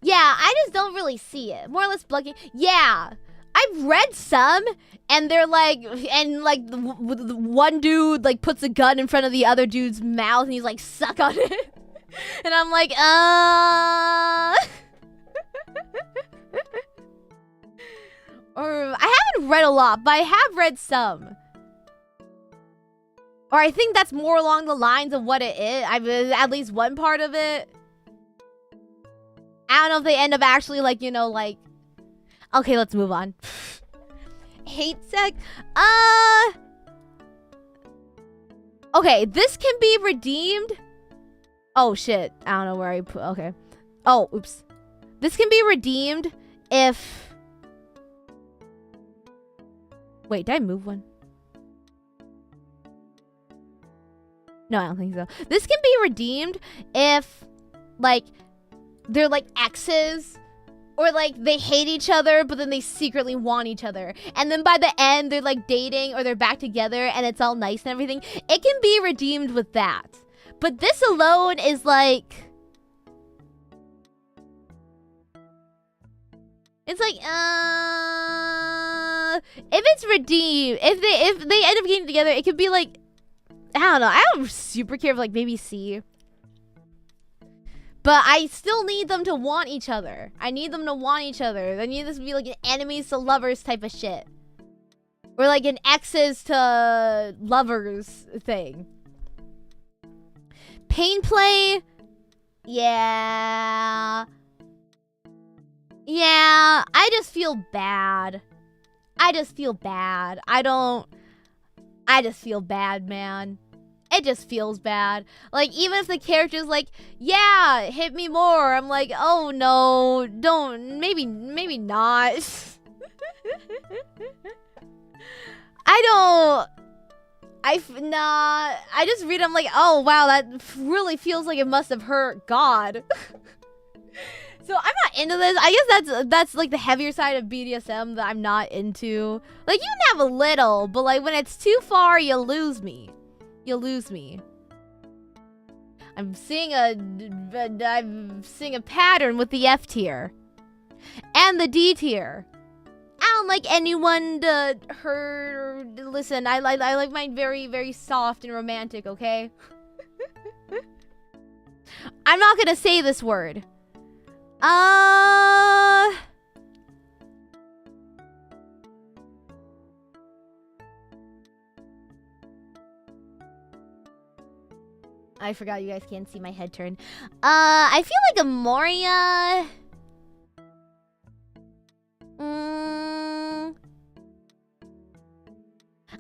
yeah, I just don't really see it. More or less blocking. Yeah, I've read some, and they're like, the one dude like puts a gun in front of the other dude's mouth, and he's like, suck on it, and I'm like, Or I haven't read a lot, but I have read some. Or I think that's more along the lines of what it is. At least one part of it. I don't know if they end up actually like, you know, like... Okay, let's move on. Hate sex? Okay, this can be redeemed. Oh, shit. I don't know where I put... Okay. Oh, oops. This can be redeemed if... Wait, did I move one? No, I don't think so. This can be redeemed if, like, they're, like, exes. Or, like, they hate each other, but then they secretly want each other. And then by the end, they're, like, dating or they're back together and it's all nice and everything. It can be redeemed with that. But this alone is, like... It's like, if it's redeemed, if they end up getting together, it could be like, I don't know. I don't super care if like maybe C. But I still need them to want each other. I need them to want each other. I need this to be like an enemies to lovers type of shit. Or like an exes to lovers thing. Pain play? Yeah. Yeah, I just feel bad. I just feel bad, man. It just feels bad. Like, even if the character's like, yeah, hit me more. I'm like, oh no, don't, maybe not. I just read it, I'm like, oh wow, that really feels like it must have hurt God. So I'm not into this. I guess that's like the heavier side of BDSM that I'm not into. Like, you can have a little, but like when it's too far, you lose me. You lose me. I'm seeing a pattern with the F tier and the D tier. I don't like anyone to hurt. Listen, I like mine very, very soft and romantic. Okay. I'm not gonna say this word. I forgot you guys can't see my head turn. I feel like Amoria.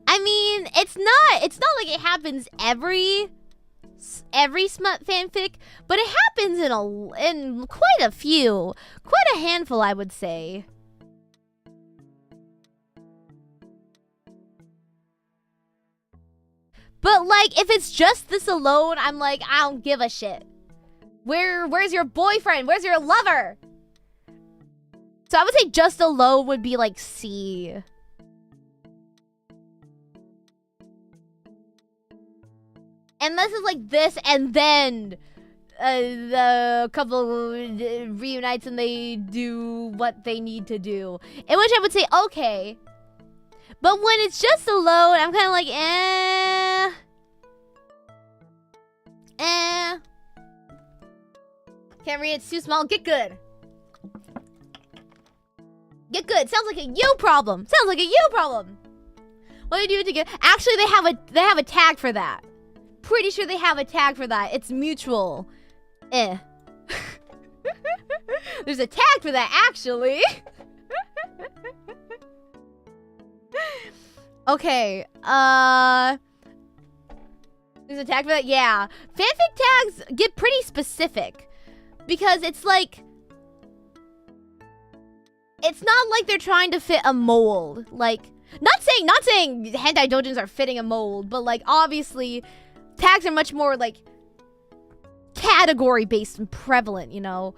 I mean, it's not like it happens every smut fanfic, but it happens in quite a few, quite a handful, I would say. But like, if it's just this alone, I'm like, I don't give a shit. Where's your boyfriend? Where's your lover? So I would say just alone would be like C. And this is like this, and then the couple reunites and they do what they need to do. In which I would say, okay. But when it's just alone, I'm kind of like, Can't read, it's too small. Get good. Get good. Sounds like a you problem. Sounds like a you problem. What do you do to get? Actually, they have a tag for that. Pretty sure they have a tag for that. It's mutual. There's a tag for that, actually. Okay. There's a tag for that? Yeah. Fanfic tags get pretty specific. Because it's like... It's not like they're trying to fit a mold. Like, not saying hentai dojins are fitting a mold, but like, obviously... Tags are much more like category based and prevalent, you know.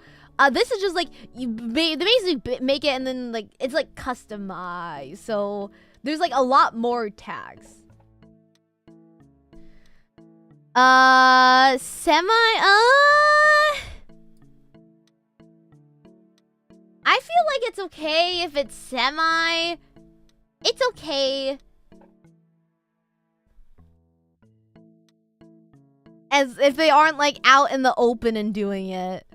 This is just like they basically make it and then like it's like customized. So there's like a lot more tags. I feel like it's okay if it's semi. It's okay. As if they aren't like out in the open and doing it.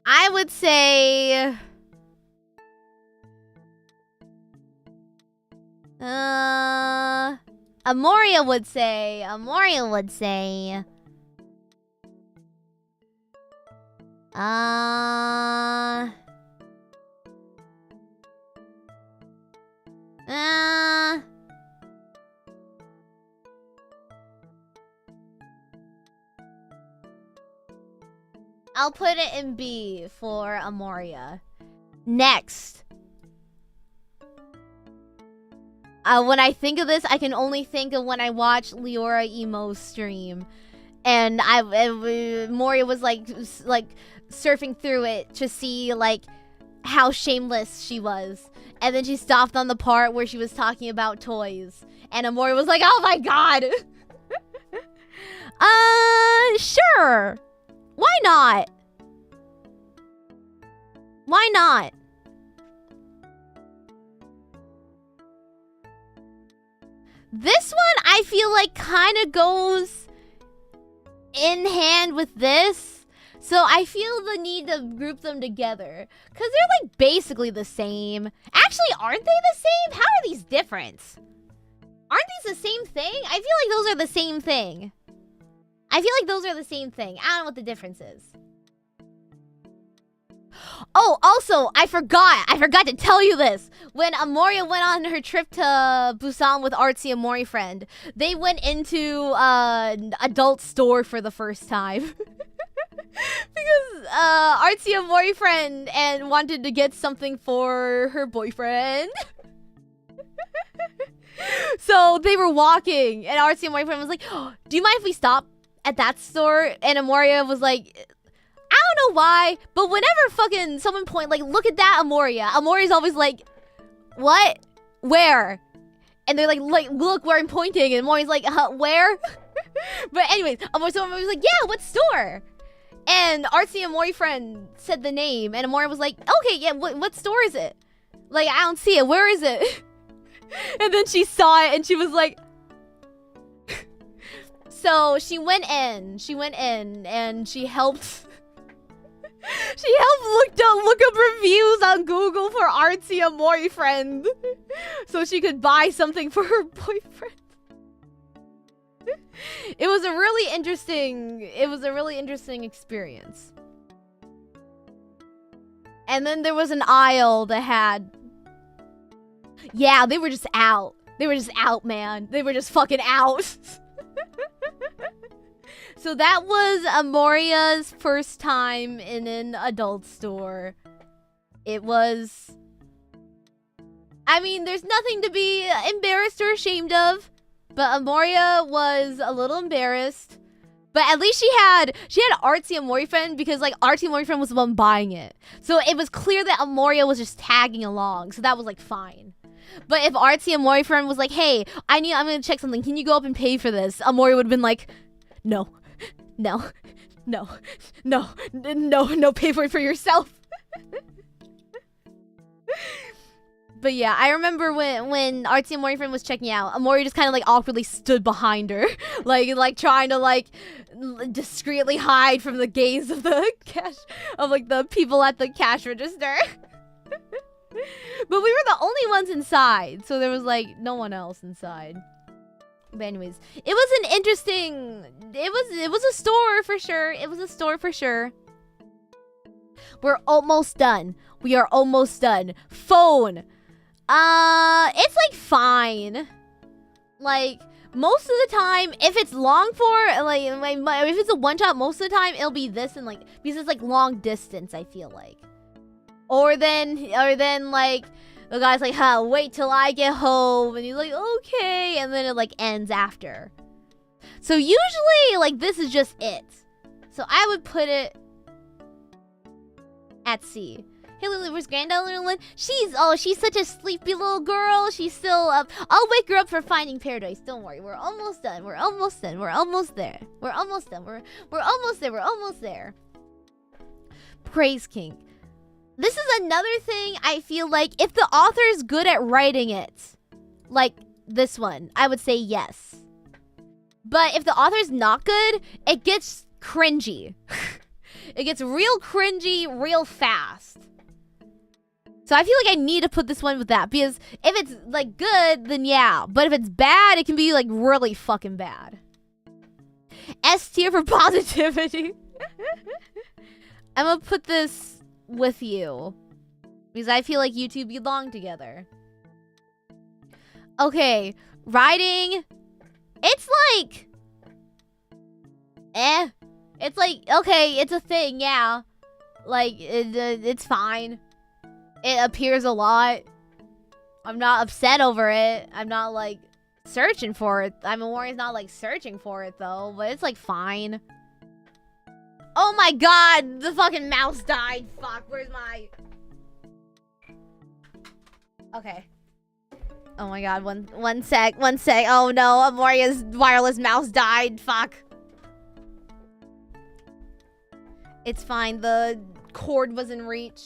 I would say Amoria would say I'll put it in B for Amoria. Next. When I think of this, I can only think of when I watched Leora Emo's stream. And Moria was like surfing through it to see like how shameless she was. And then she stopped on the part where she was talking about toys. And Amoria was like, oh my god. Sure. Why not? Why not? This one I feel like kind of goes in hand with this. So I feel the need to group them together. Because they're like basically the same. Actually, aren't they the same? How are these different? Aren't these the same thing? I feel like those are the same thing. I don't know what the difference is. Oh, also, I forgot to tell you this. When Amoria went on her trip to Busan with Artsy and Mori friend, they went into an adult store for the first time. Because Artsy and Mori friend and wanted to get something for her boyfriend. So they were walking, and Artsy and Mori friend was like, oh, do you mind if we stop at that store? And Amoria was like, I don't know why, but whenever fucking someone point, like, look at that Amoria's always like, what? Where? And they're like, look where I'm pointing, and Amoria's like, where? But anyways, Amoria was like, yeah, what store? And Artsy and Mori friend said the name, and Amoria was like, okay, yeah, what store is it? Like, I don't see it, where is it? And then she saw it, and she was like, so she went in, and she helped look up reviews on Google for Artsy and Mori friend, so she could buy something for her boyfriend. It was a really interesting experience. And then there was an aisle that had, yeah, they were just out, man. They were just fucking out. So that was Amoria's first time in an adult store. It was, I mean, there's nothing to be embarrassed or ashamed of, but Amoria was a little embarrassed. But at least she had Artsy and Mori friend, because like Artsy and Mori friend was the one buying it. So it was clear that Amoria was just tagging along. So that was like fine. But if Artsy and Mori friend was like, hey, I'm gonna check something, can you go up and pay for this? Amoria would have been like, no, pay for it for yourself. But yeah, I remember when Artsy and Mori friend was checking out, Amoria just kind of like awkwardly stood behind her, like trying to like discreetly hide from the gaze of the the people at the cash register. But we were the only ones inside, so there was like no one else inside. But anyways, it was an interesting, it was a store for sure. We're almost done. We are almost done. Phone. It's like fine. Like most of the time, if it's long for if it's a one shot, most of the time it'll be this, and like because it's like long distance, I feel like. Or then like the guy's like, huh, wait till I get home, and he's like, okay, and then it like ends after. So usually like this is just it. So I would put it At sea. Hey Lulu, where's granddaughter Lulu? She's such a sleepy little girl. She's still up. I'll wake her up for finding paradise. Don't worry, we're almost done. We're almost done. We're almost there. We're almost done. We're almost there. We're almost there. Praise King. This is another thing I feel like if the author is good at writing it, like this one, I would say yes. But if the author's not good, it gets cringy. It gets real cringy real fast. So I feel like I need to put this one with that because if it's like good, then yeah. But if it's bad, it can be like really fucking bad. S tier for positivity. I'm gonna put this with you because I feel like you two belong together. Okay, writing. It's like, It's like, okay, it's a thing, yeah. Like, it's fine. It appears a lot. I'm not upset over it. I'm not, like, searching for it. I mean, Warren's not, like, searching for it, though. But it's, like, fine. Oh, my God. The fucking mouse died. Fuck, where's my... Okay. Oh, my God. One sec. Oh, no. Amoria's wireless mouse died. Fuck. It's fine. The cord was in reach.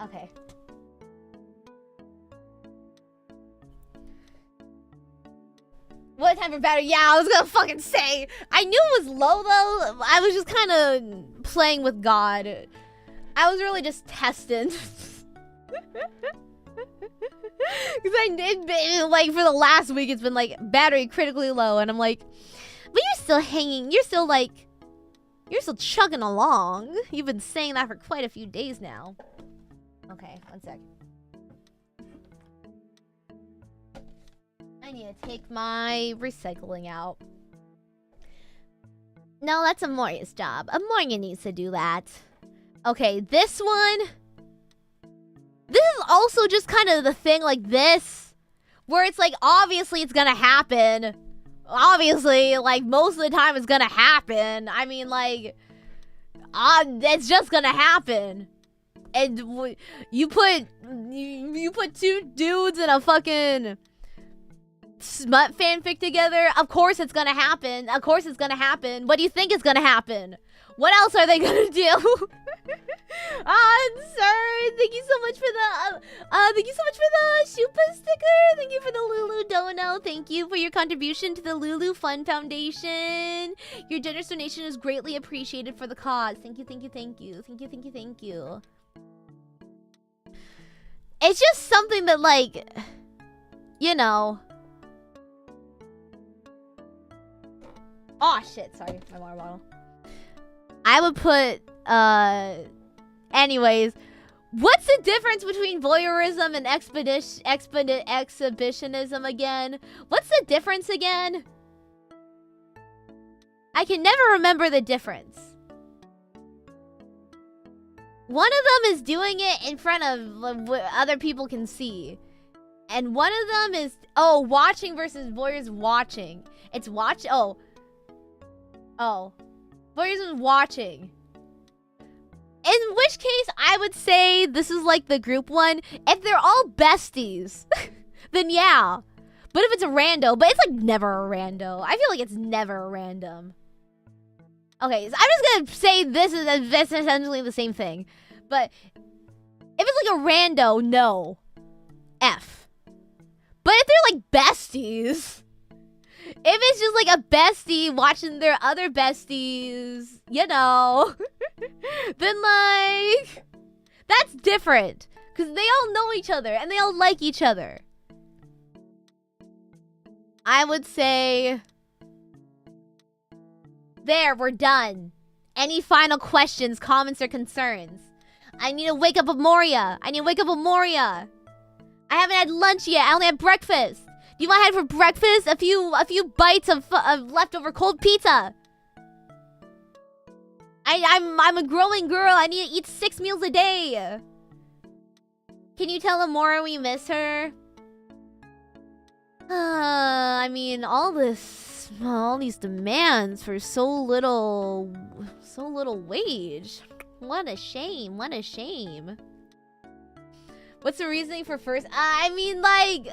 Okay. What type of battery? Yeah, I was gonna fucking say. I knew it was low, though. I was just kind of playing with God. I was really just testing. Because I did, like, for the last week, it's been, like, battery critically low. And I'm like, but you're still hanging. You're still, like, you're still chugging along. You've been saying that for quite a few days now. Okay, one sec. I need to take my recycling out. No, that's Amoria's job. Amoria needs to do that. Okay, this one. This is also just kind of the thing like this. Where it's like, obviously it's gonna happen. Obviously, like, most of the time it's gonna happen. I mean, like, it's just gonna happen. And you put two dudes in a fucking smut fanfic together. Of course it's gonna happen. Of course it's gonna happen. What do you think is gonna happen? What else are they gonna do? I'm sorry. Thank you so much for the thank you so much for the Shupa sticker. Thank you for the Lulu Dono. Thank you for your contribution to the Lulu Fund Foundation. Your generous donation is greatly appreciated for the cause. Thank you, thank you, thank you. Thank you, thank you, thank you. It's just something that, like, you know. Oh shit, sorry, my water bottle. I would put, anyways, what's the difference between voyeurism and exhibitionism again? What's the difference again? I can never remember the difference. One of them is doing it in front of what other people can see. And one of them is, oh, watching versus voyeurs watching. It's watch, oh. Voyeurs is watching. In which case, I would say this is like the group one. If they're all besties, then yeah. But if it's a rando, but it's like never a rando. I feel like it's never a random. Okay, so I'm just gonna say this is essentially the same thing. But if it's like a rando, no. F. But if they're like besties... If it's just like a bestie watching their other besties, you know, then like, that's different. Because they all know each other and they all like each other. I would say, there, we're done. Any final questions, comments, or concerns? I need to wake up Amoria. I haven't had lunch yet. I only had breakfast. Do you want to have for breakfast? A few bites of leftover cold pizza. I'm a growing girl. I need to eat 6 meals a day. Can you tell Amora we miss her? I mean, all these demands for so So little wage. What a shame. What a shame. What's the reasoning for first? I mean, like...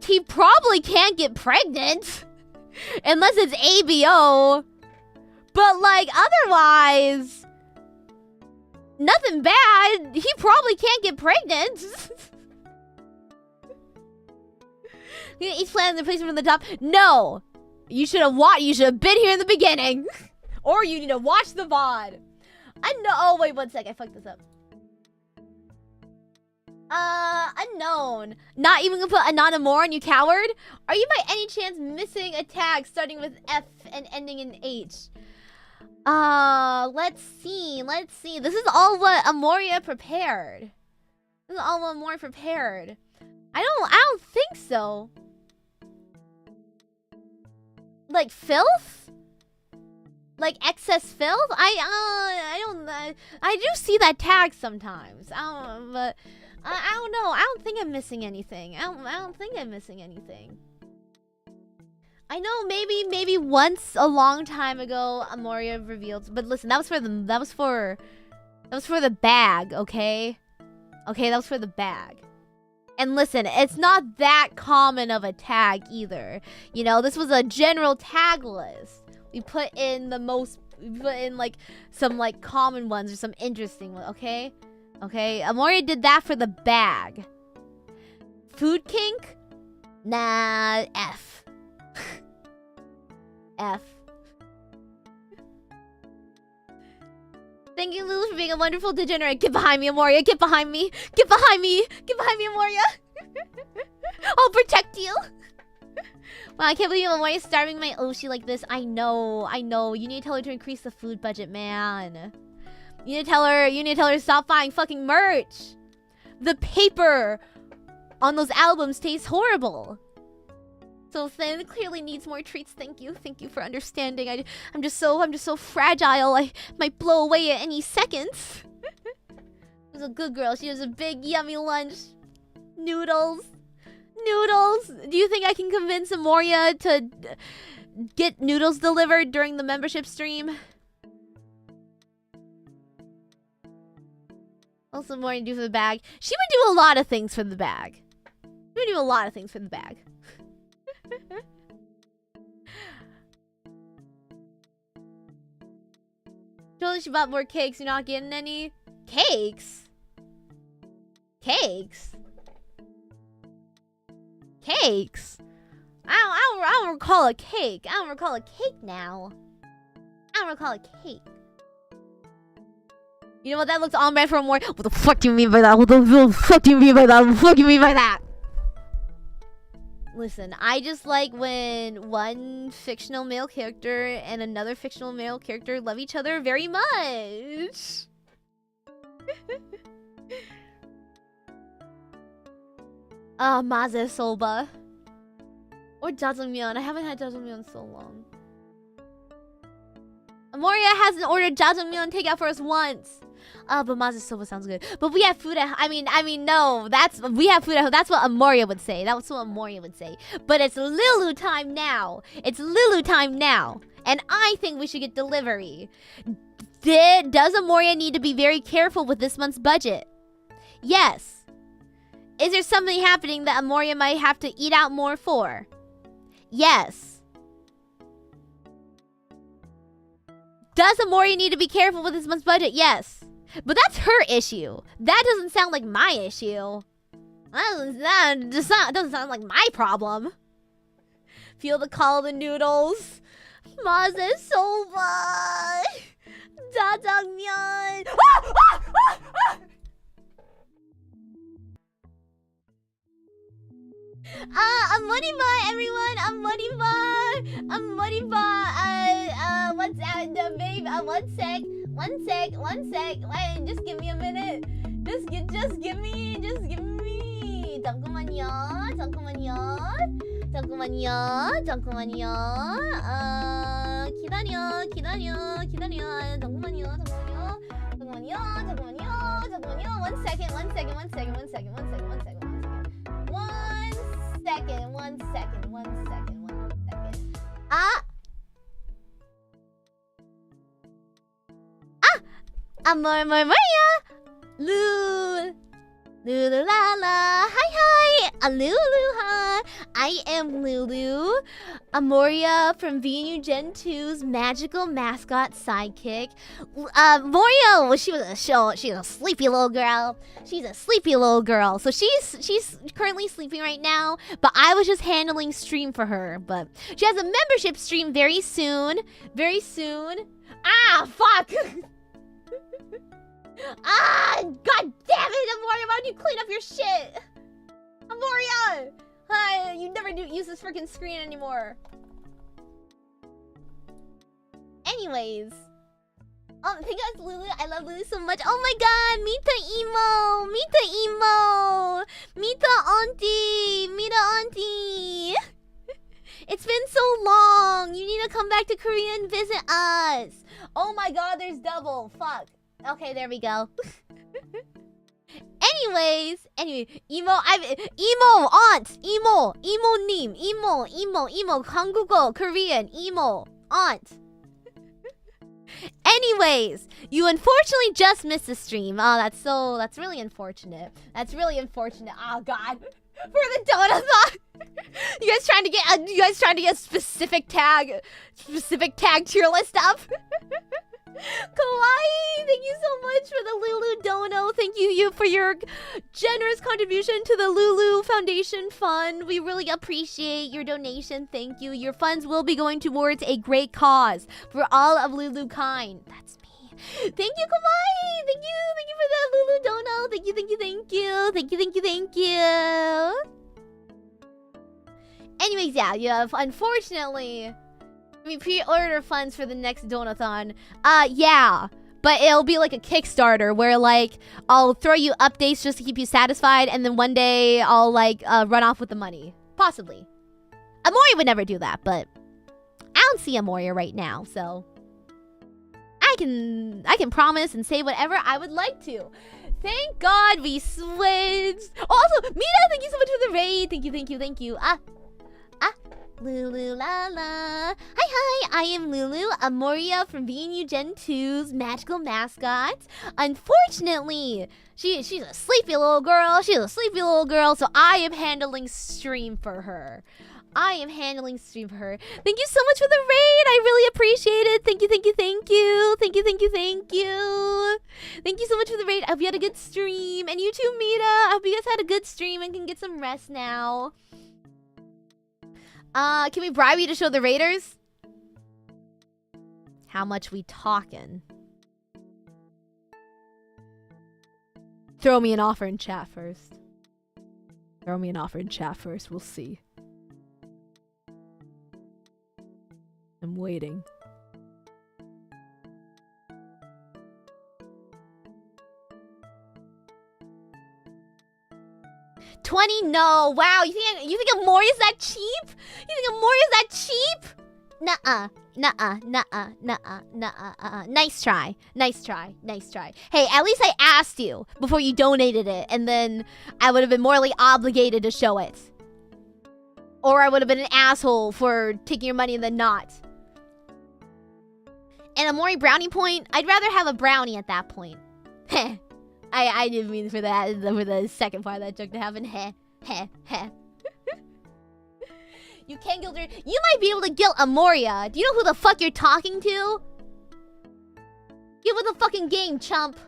He probably can't get pregnant. Unless it's ABO. But, like, otherwise... Nothing bad. He probably can't get pregnant. Each plan the placement from the top. No. You should have been here in the beginning. Or you need to watch the VOD. Oh, wait, one sec. I fucked this up. Unknown. Not even gonna put a non-Amoron, you coward? Are you by any chance missing a tag starting with F and ending in H? Let's see. This is all what Amoria prepared. I don't think so. Like filth? Like excess filth? I do see that tag sometimes. But I don't know. I don't think I'm missing anything. I don't think I'm missing anything. I know maybe once a long time ago Amoria revealed, but listen, that was for the bag, okay? Okay, that was for the bag. And listen, it's not that common of a tag either. You know, this was a general tag list. We put in like some like common ones or some interesting ones, okay? Okay, Amoria did that for the bag. Food kink? Nah, F. F. Thank you, Lulu, for being a wonderful degenerate. Get behind me, Amoria. Get behind me. Get behind me. Get behind me, Amoria. I'll protect you. Wow, I can't believe Amoria's starving my Oshi like this. I know. You need to tell her to increase the food budget, man. You need to tell her to stop buying fucking merch. The paper on those albums tastes horrible. So Thin clearly needs more treats. Thank you for understanding. I'm just so fragile. I might blow away at any second. She was a good girl. She was a big yummy lunch. Noodles. Do you think I can convince Amoria to get noodles delivered during the membership stream? What's Amoria do for the bag? She would do a lot of things for the bag. Totally, she bought more cakes. You're not getting any cakes. I don't recall a cake. I don't recall a cake now. I don't recall a cake. You know what? That looks on brand for more. What the fuck do you mean by that? What the fuck do you mean by that? Listen, I just like when one fictional male character and another fictional male character love each other very much. Maze soba. Or jjajangmyeon. I haven't had jjajangmyeon in so long. Amoria hasn't ordered jjajangmyeon takeout for us once. But maze soba sounds good. But we have food at no, we have food at home. That's what Amoria would say. But it's Lulu time now. And I think we should get delivery. Does Amoria need to be very careful with this month's budget? Yes. Is there something happening that Amoria might have to eat out more for? Yes. Does Amoria need to be careful with this month's budget? Yes. But that's her issue. That doesn't sound like my issue. That doesn't sound like my problem. Feel the call of the noodles. Maze soba. Jjajangmyeon. Amoriba, everyone. Amoriba. What's that? The babe. One sec. Wait, just give me a minute. Just give me. 잠깐만요. 기다려. 잠깐만요. One second. Ah! Moria! Lulu! Lulu la la! Hi hi! Lulu hi! I am Lulu, Amoria from VTuber Gen 2's magical mascot sidekick. Moria, she's a sleepy little girl. She's a sleepy little girl. So she's currently sleeping right now, but I was just handling stream for her. But she has a membership stream very soon. Very soon. Ah, fuck! Ah, god damn it, Amoria, why don't you clean up your shit? Amoria! Hi, you never use this freaking screen anymore. Anyways. Thank you guys, Lulu. I love Lulu so much. Oh my god, Mita emo! Mita emo! Mita auntie! Mita auntie! It's been so long. You need to come back to Korea and visit us. Oh my god, there's double. Fuck. Okay, there we go. Anyway, emo aunt, emo 님, emo, 한국어, Korean, emo aunt. Anyways, you unfortunately just missed the stream. Oh, that's really unfortunate. That's really unfortunate. Oh god. For the donut. You guys trying to get a specific tag tier list up? Kawaii, thank you so much for the Lulu Dono. Thank you for your generous contribution to the Lulu Foundation Fund. We really appreciate your donation. Thank you. Your funds will be going towards a great cause for all of Lulu kind. That's me. Thank you, Kawaii. Thank you for the Lulu Dono. Thank you. Anyways, yeah, unfortunately, we pre-order funds for the next donathon. Yeah. But it'll be like a Kickstarter where like I'll throw you updates just to keep you satisfied, and then one day I'll like run off with the money. Possibly. Amoria would never do that, but I don't see Amoria right now, so I can promise and say whatever I would like to. Thank God we switched. Also, Mina, thank you so much for the raid. Thank you. Lulu la la. Hi, I am Lulu, Amoria from VTuber Gen 2's magical mascot. Unfortunately, she's a sleepy little girl. So I am handling stream for her. Thank you so much for the raid. I really appreciate it. Thank you. Thank you so much for the raid. I hope you had a good stream. And you too, Mita. I hope you guys had a good stream and can get some rest now. Can we bribe you to show the raiders? How much we talking? Throw me an offer in chat first. We'll see. I'm waiting. $20? No. Wow, you think Amoria's that cheap? Nuh-uh. Nice try. Hey, at least I asked you before you donated it, and then I would have been morally obligated to show it. Or I would have been an asshole for taking your money than not. And Amori brownie point? I'd rather have a brownie at that point. Heh. I didn't mean for the second part of that joke to happen. Heh. You can't guilt her. You might be able to guilt Amoria. Do you know who the fuck you're talking to? Get with the fucking game, chump.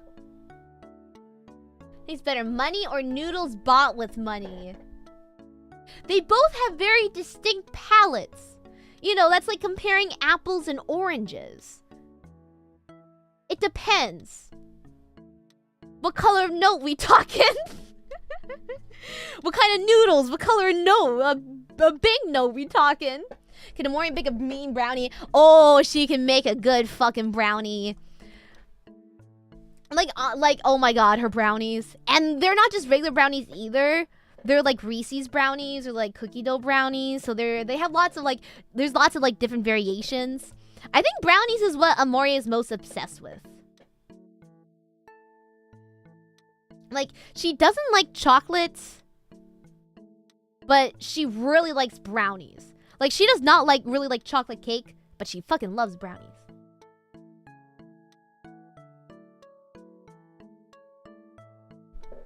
Tastes better, money or noodles bought with money? They both have very distinct palates. You know, that's like comparing apples and oranges. It depends. What color of note we talking? What kind of noodles? What color of note? A big note we talking? Can Amori make a mean brownie? Oh, she can make a good fucking brownie. Like, oh my god, her brownies. And they're not just regular brownies either. They're like Reese's brownies or like cookie dough brownies. So they have lots of like, there's lots of like different variations. I think brownies is what Amori is most obsessed with. Like, she doesn't like chocolates, but she really likes brownies. Like, she does not really like chocolate cake, but she fucking loves brownies.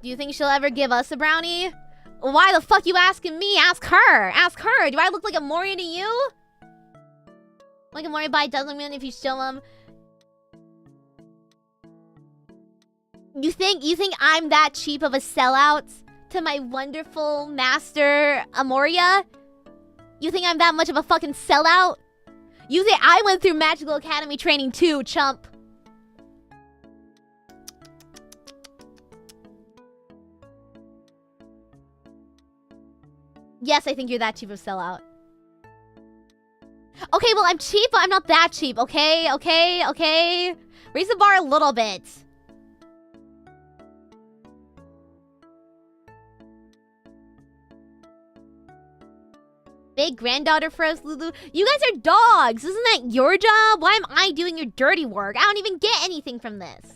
Do you think she'll ever give us a brownie? Why the fuck you asking me? Ask her. Ask her. Do I look like a Moria to you? Like a Moria by doesn't mean if you show them. You think I'm that cheap of a sellout to my wonderful master Amoria? You think I'm that much of a fucking sellout? You think I went through Magical Academy training too, chump? Yes, I think you're that cheap of sellout. Okay, well, I'm cheap, but I'm not that cheap, okay? Okay? Raise the bar a little bit. Big granddaughter for us, Lulu. You guys are dogs. Isn't that your job? Why am I doing your dirty work? I don't even get anything from this.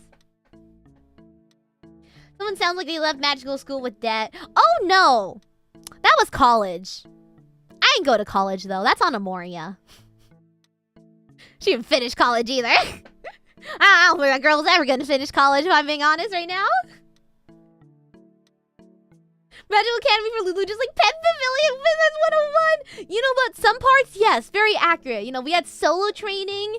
Someone sounds like they left magical school with debt. Oh, no. That was college. I didn't go to college, though. That's on Amoria. She didn't finish college either. I don't think that girl's ever going to finish college, if I'm being honest right now. Magical Academy for Lulu, just like Pet Pavilion Business 101. You know what? Some parts, yes, very accurate. You know, we had solo training,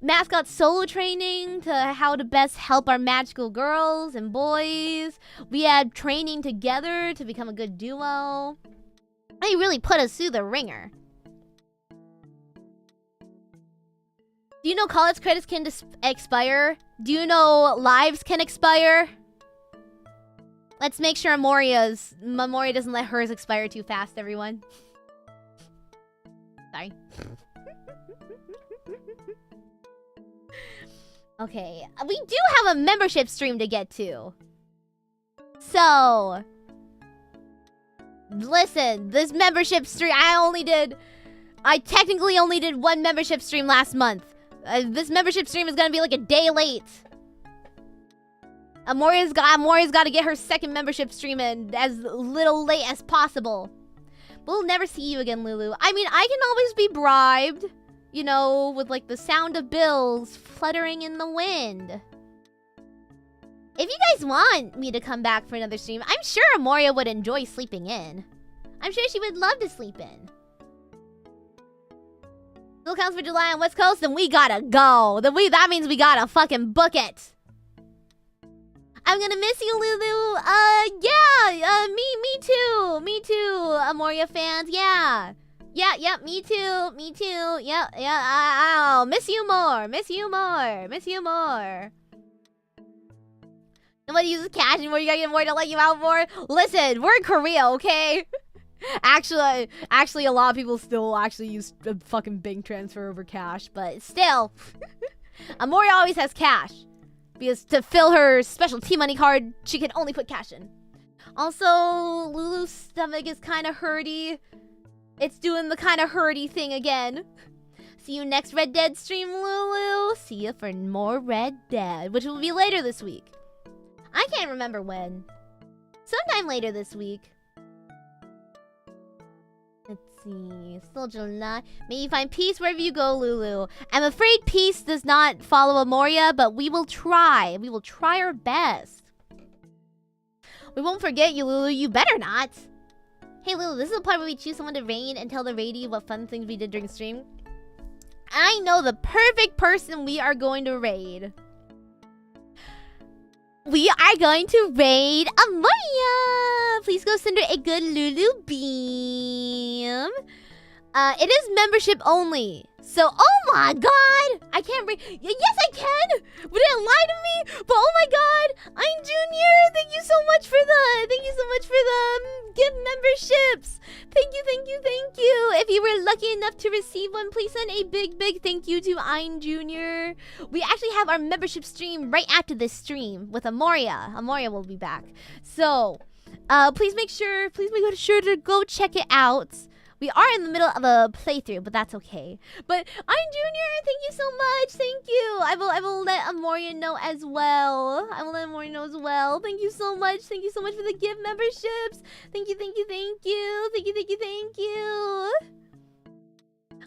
mascot solo training to how to best help our magical girls and boys. We had training together to become a good duo. They really put us through the ringer. Do you know college credits can expire? Do you know lives can expire? Let's make sure Amoria doesn't let hers expire too fast, everyone. Sorry. Okay, we do have a membership stream to get to. So, listen, this membership stream, I technically only did one membership stream last month. This membership stream is gonna be like a day late. Amoria's got to get her second membership stream in as little late as possible. We'll never see you again, Lulu. I mean, I can always be bribed, you know, with like the sound of bills fluttering in the wind. If you guys want me to come back for another stream, I'm sure Amoria would enjoy sleeping in. I'm sure she would love to sleep in. Still counts for July on West Coast, then we gotta go. That means we gotta fucking book it. I'm gonna miss you, Lulu. Me too, Amoria fans. Yeah, me too. Yeah, I'll miss you more. Nobody uses cash anymore. You gotta get more to let you out for. Listen, we're in Korea, okay? Actually, a lot of people still actually use a fucking bank transfer over cash, but still, Amoria always has cash. Because to fill her special T-Money card, she can only put cash in. Also, Lulu's stomach is kind of hurty. It's doing the kind of hurty thing again. See you next Red Dead stream, Lulu. See you for more Red Dead, which will be later this week. I can't remember when. Sometime later this week. Let's see. Still July. May you find peace wherever you go, Lulu. I'm afraid peace does not follow Amoria, but we will try. We will try our best. We won't forget you, Lulu. You better not. Hey, Lulu, this is the part where we choose someone to raid and tell the raidie what fun things we did during stream. I know the perfect person we are going to raid. We are going to raid Amoria! Please go send her a good Lulu beam. It is membership only. So, oh my god! I can't raid. Yes, I can! But it lie to me! But oh my god! I'm Junior! Thank you so much for the gift memberships! Thank you. If you were lucky enough to receive one, please send a big thank you to Ein Jr. We actually have our membership stream right after this stream with Amoria. Amoria will be back. So, please make sure to go check it out. We are in the middle of a playthrough, but that's okay. But Ein Jr., thank you so much. Thank you. I will let Amoria know as well. Thank you so much. Thank you so much for the gift memberships. Thank you.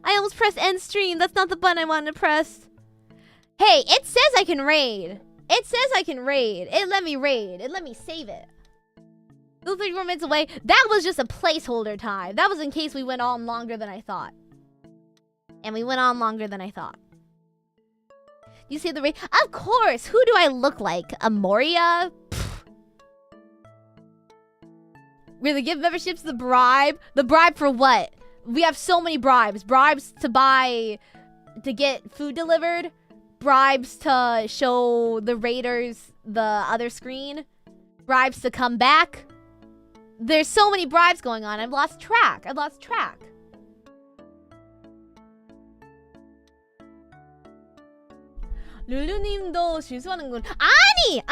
I almost pressed end stream. That's not the button I wanted to press. Hey, it says I can raid. It says I can raid. It let me raid. It let me save it. Still 34 minutes away. That was just a placeholder time. That was in case we went on longer than I thought. And we went on longer than I thought. You see the raid? Of course. Who do I look like? Amoria? Really, give memberships the bribe? The bribe for what? We have so many bribes. Bribes to buy... to get food delivered. Bribes to show the raiders the other screen. Bribes to come back. There's so many bribes going on. I've lost track. I've lost track. 룰루님도 실수하는군. 아니!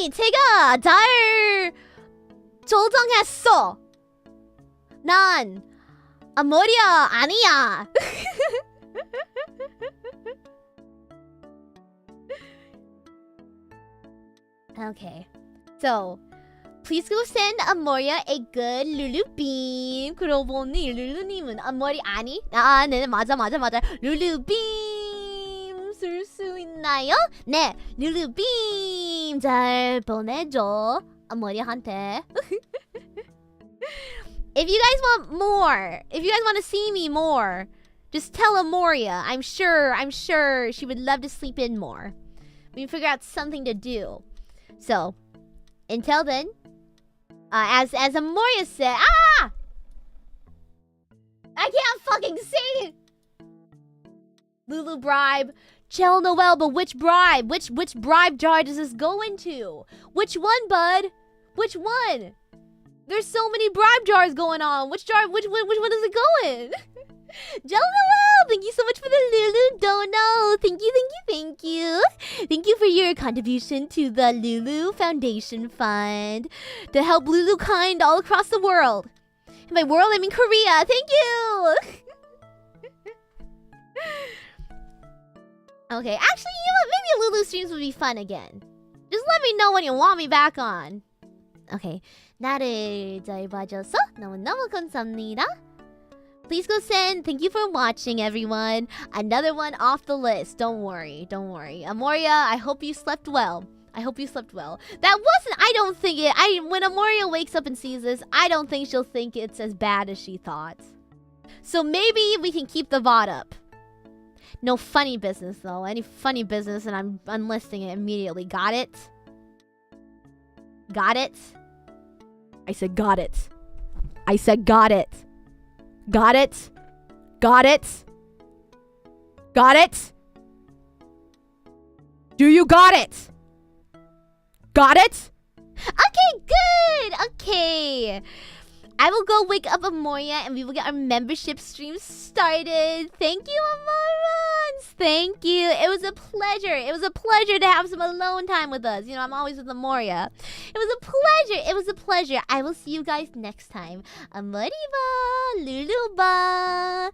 제가 잘 조정했어. 난 아모리아 아니야. Okay. So, please go send Amoria a good Lulu beam. 그러고 보니 룰루님은 아모리 아니? 네, 맞아. Lulu beam 쓸 수 있나요? 네, Lulu beam 잘 보내줘. 아모리한테. If you guys want more, if you guys want to see me more, just tell Amoria. I'm sure she would love to sleep in more. We can figure out something to do. So, until then, as Amoria said, I can't fucking see. Lulu bribe, Gel Noel, but which bribe? Which bribe jar does this go into? Which one, bud? Which one? There's so many bribe jars going on. Which one does it go in? Gel Noel, thank you so much for the Lulu dono. Thank you. Thank you for your contribution to the Lulu Foundation Fund to help Lulu kind all across the world. In my world, I mean Korea. Thank you. Okay, actually, you know what? Maybe Lulu streams would be fun again. Just let me know when you want me back on. Okay, 나를 잘 봐줘서 너무너무 감사합니다. Please go send. Thank you for watching, everyone. Another one off the list. Don't worry. Amoria, I hope you slept well. That wasn't, I don't think it, when Amoria wakes up and sees this, I don't think she'll think it's as bad as she thought. So maybe we can keep the VOD up. No funny business, though. Any funny business, and I'm unlisting it immediately. Got it? Got it? I said got it. Got it? Got it? Do you got it? Got it? Okay, good. Okay. I will go wake up Amoria and we will get our membership stream started. Thank you, Amorons. Thank you. It was a pleasure. To have some alone time with us. You know, I'm always with Amoria. It was a pleasure. I will see you guys next time. Amoriba. Luluba.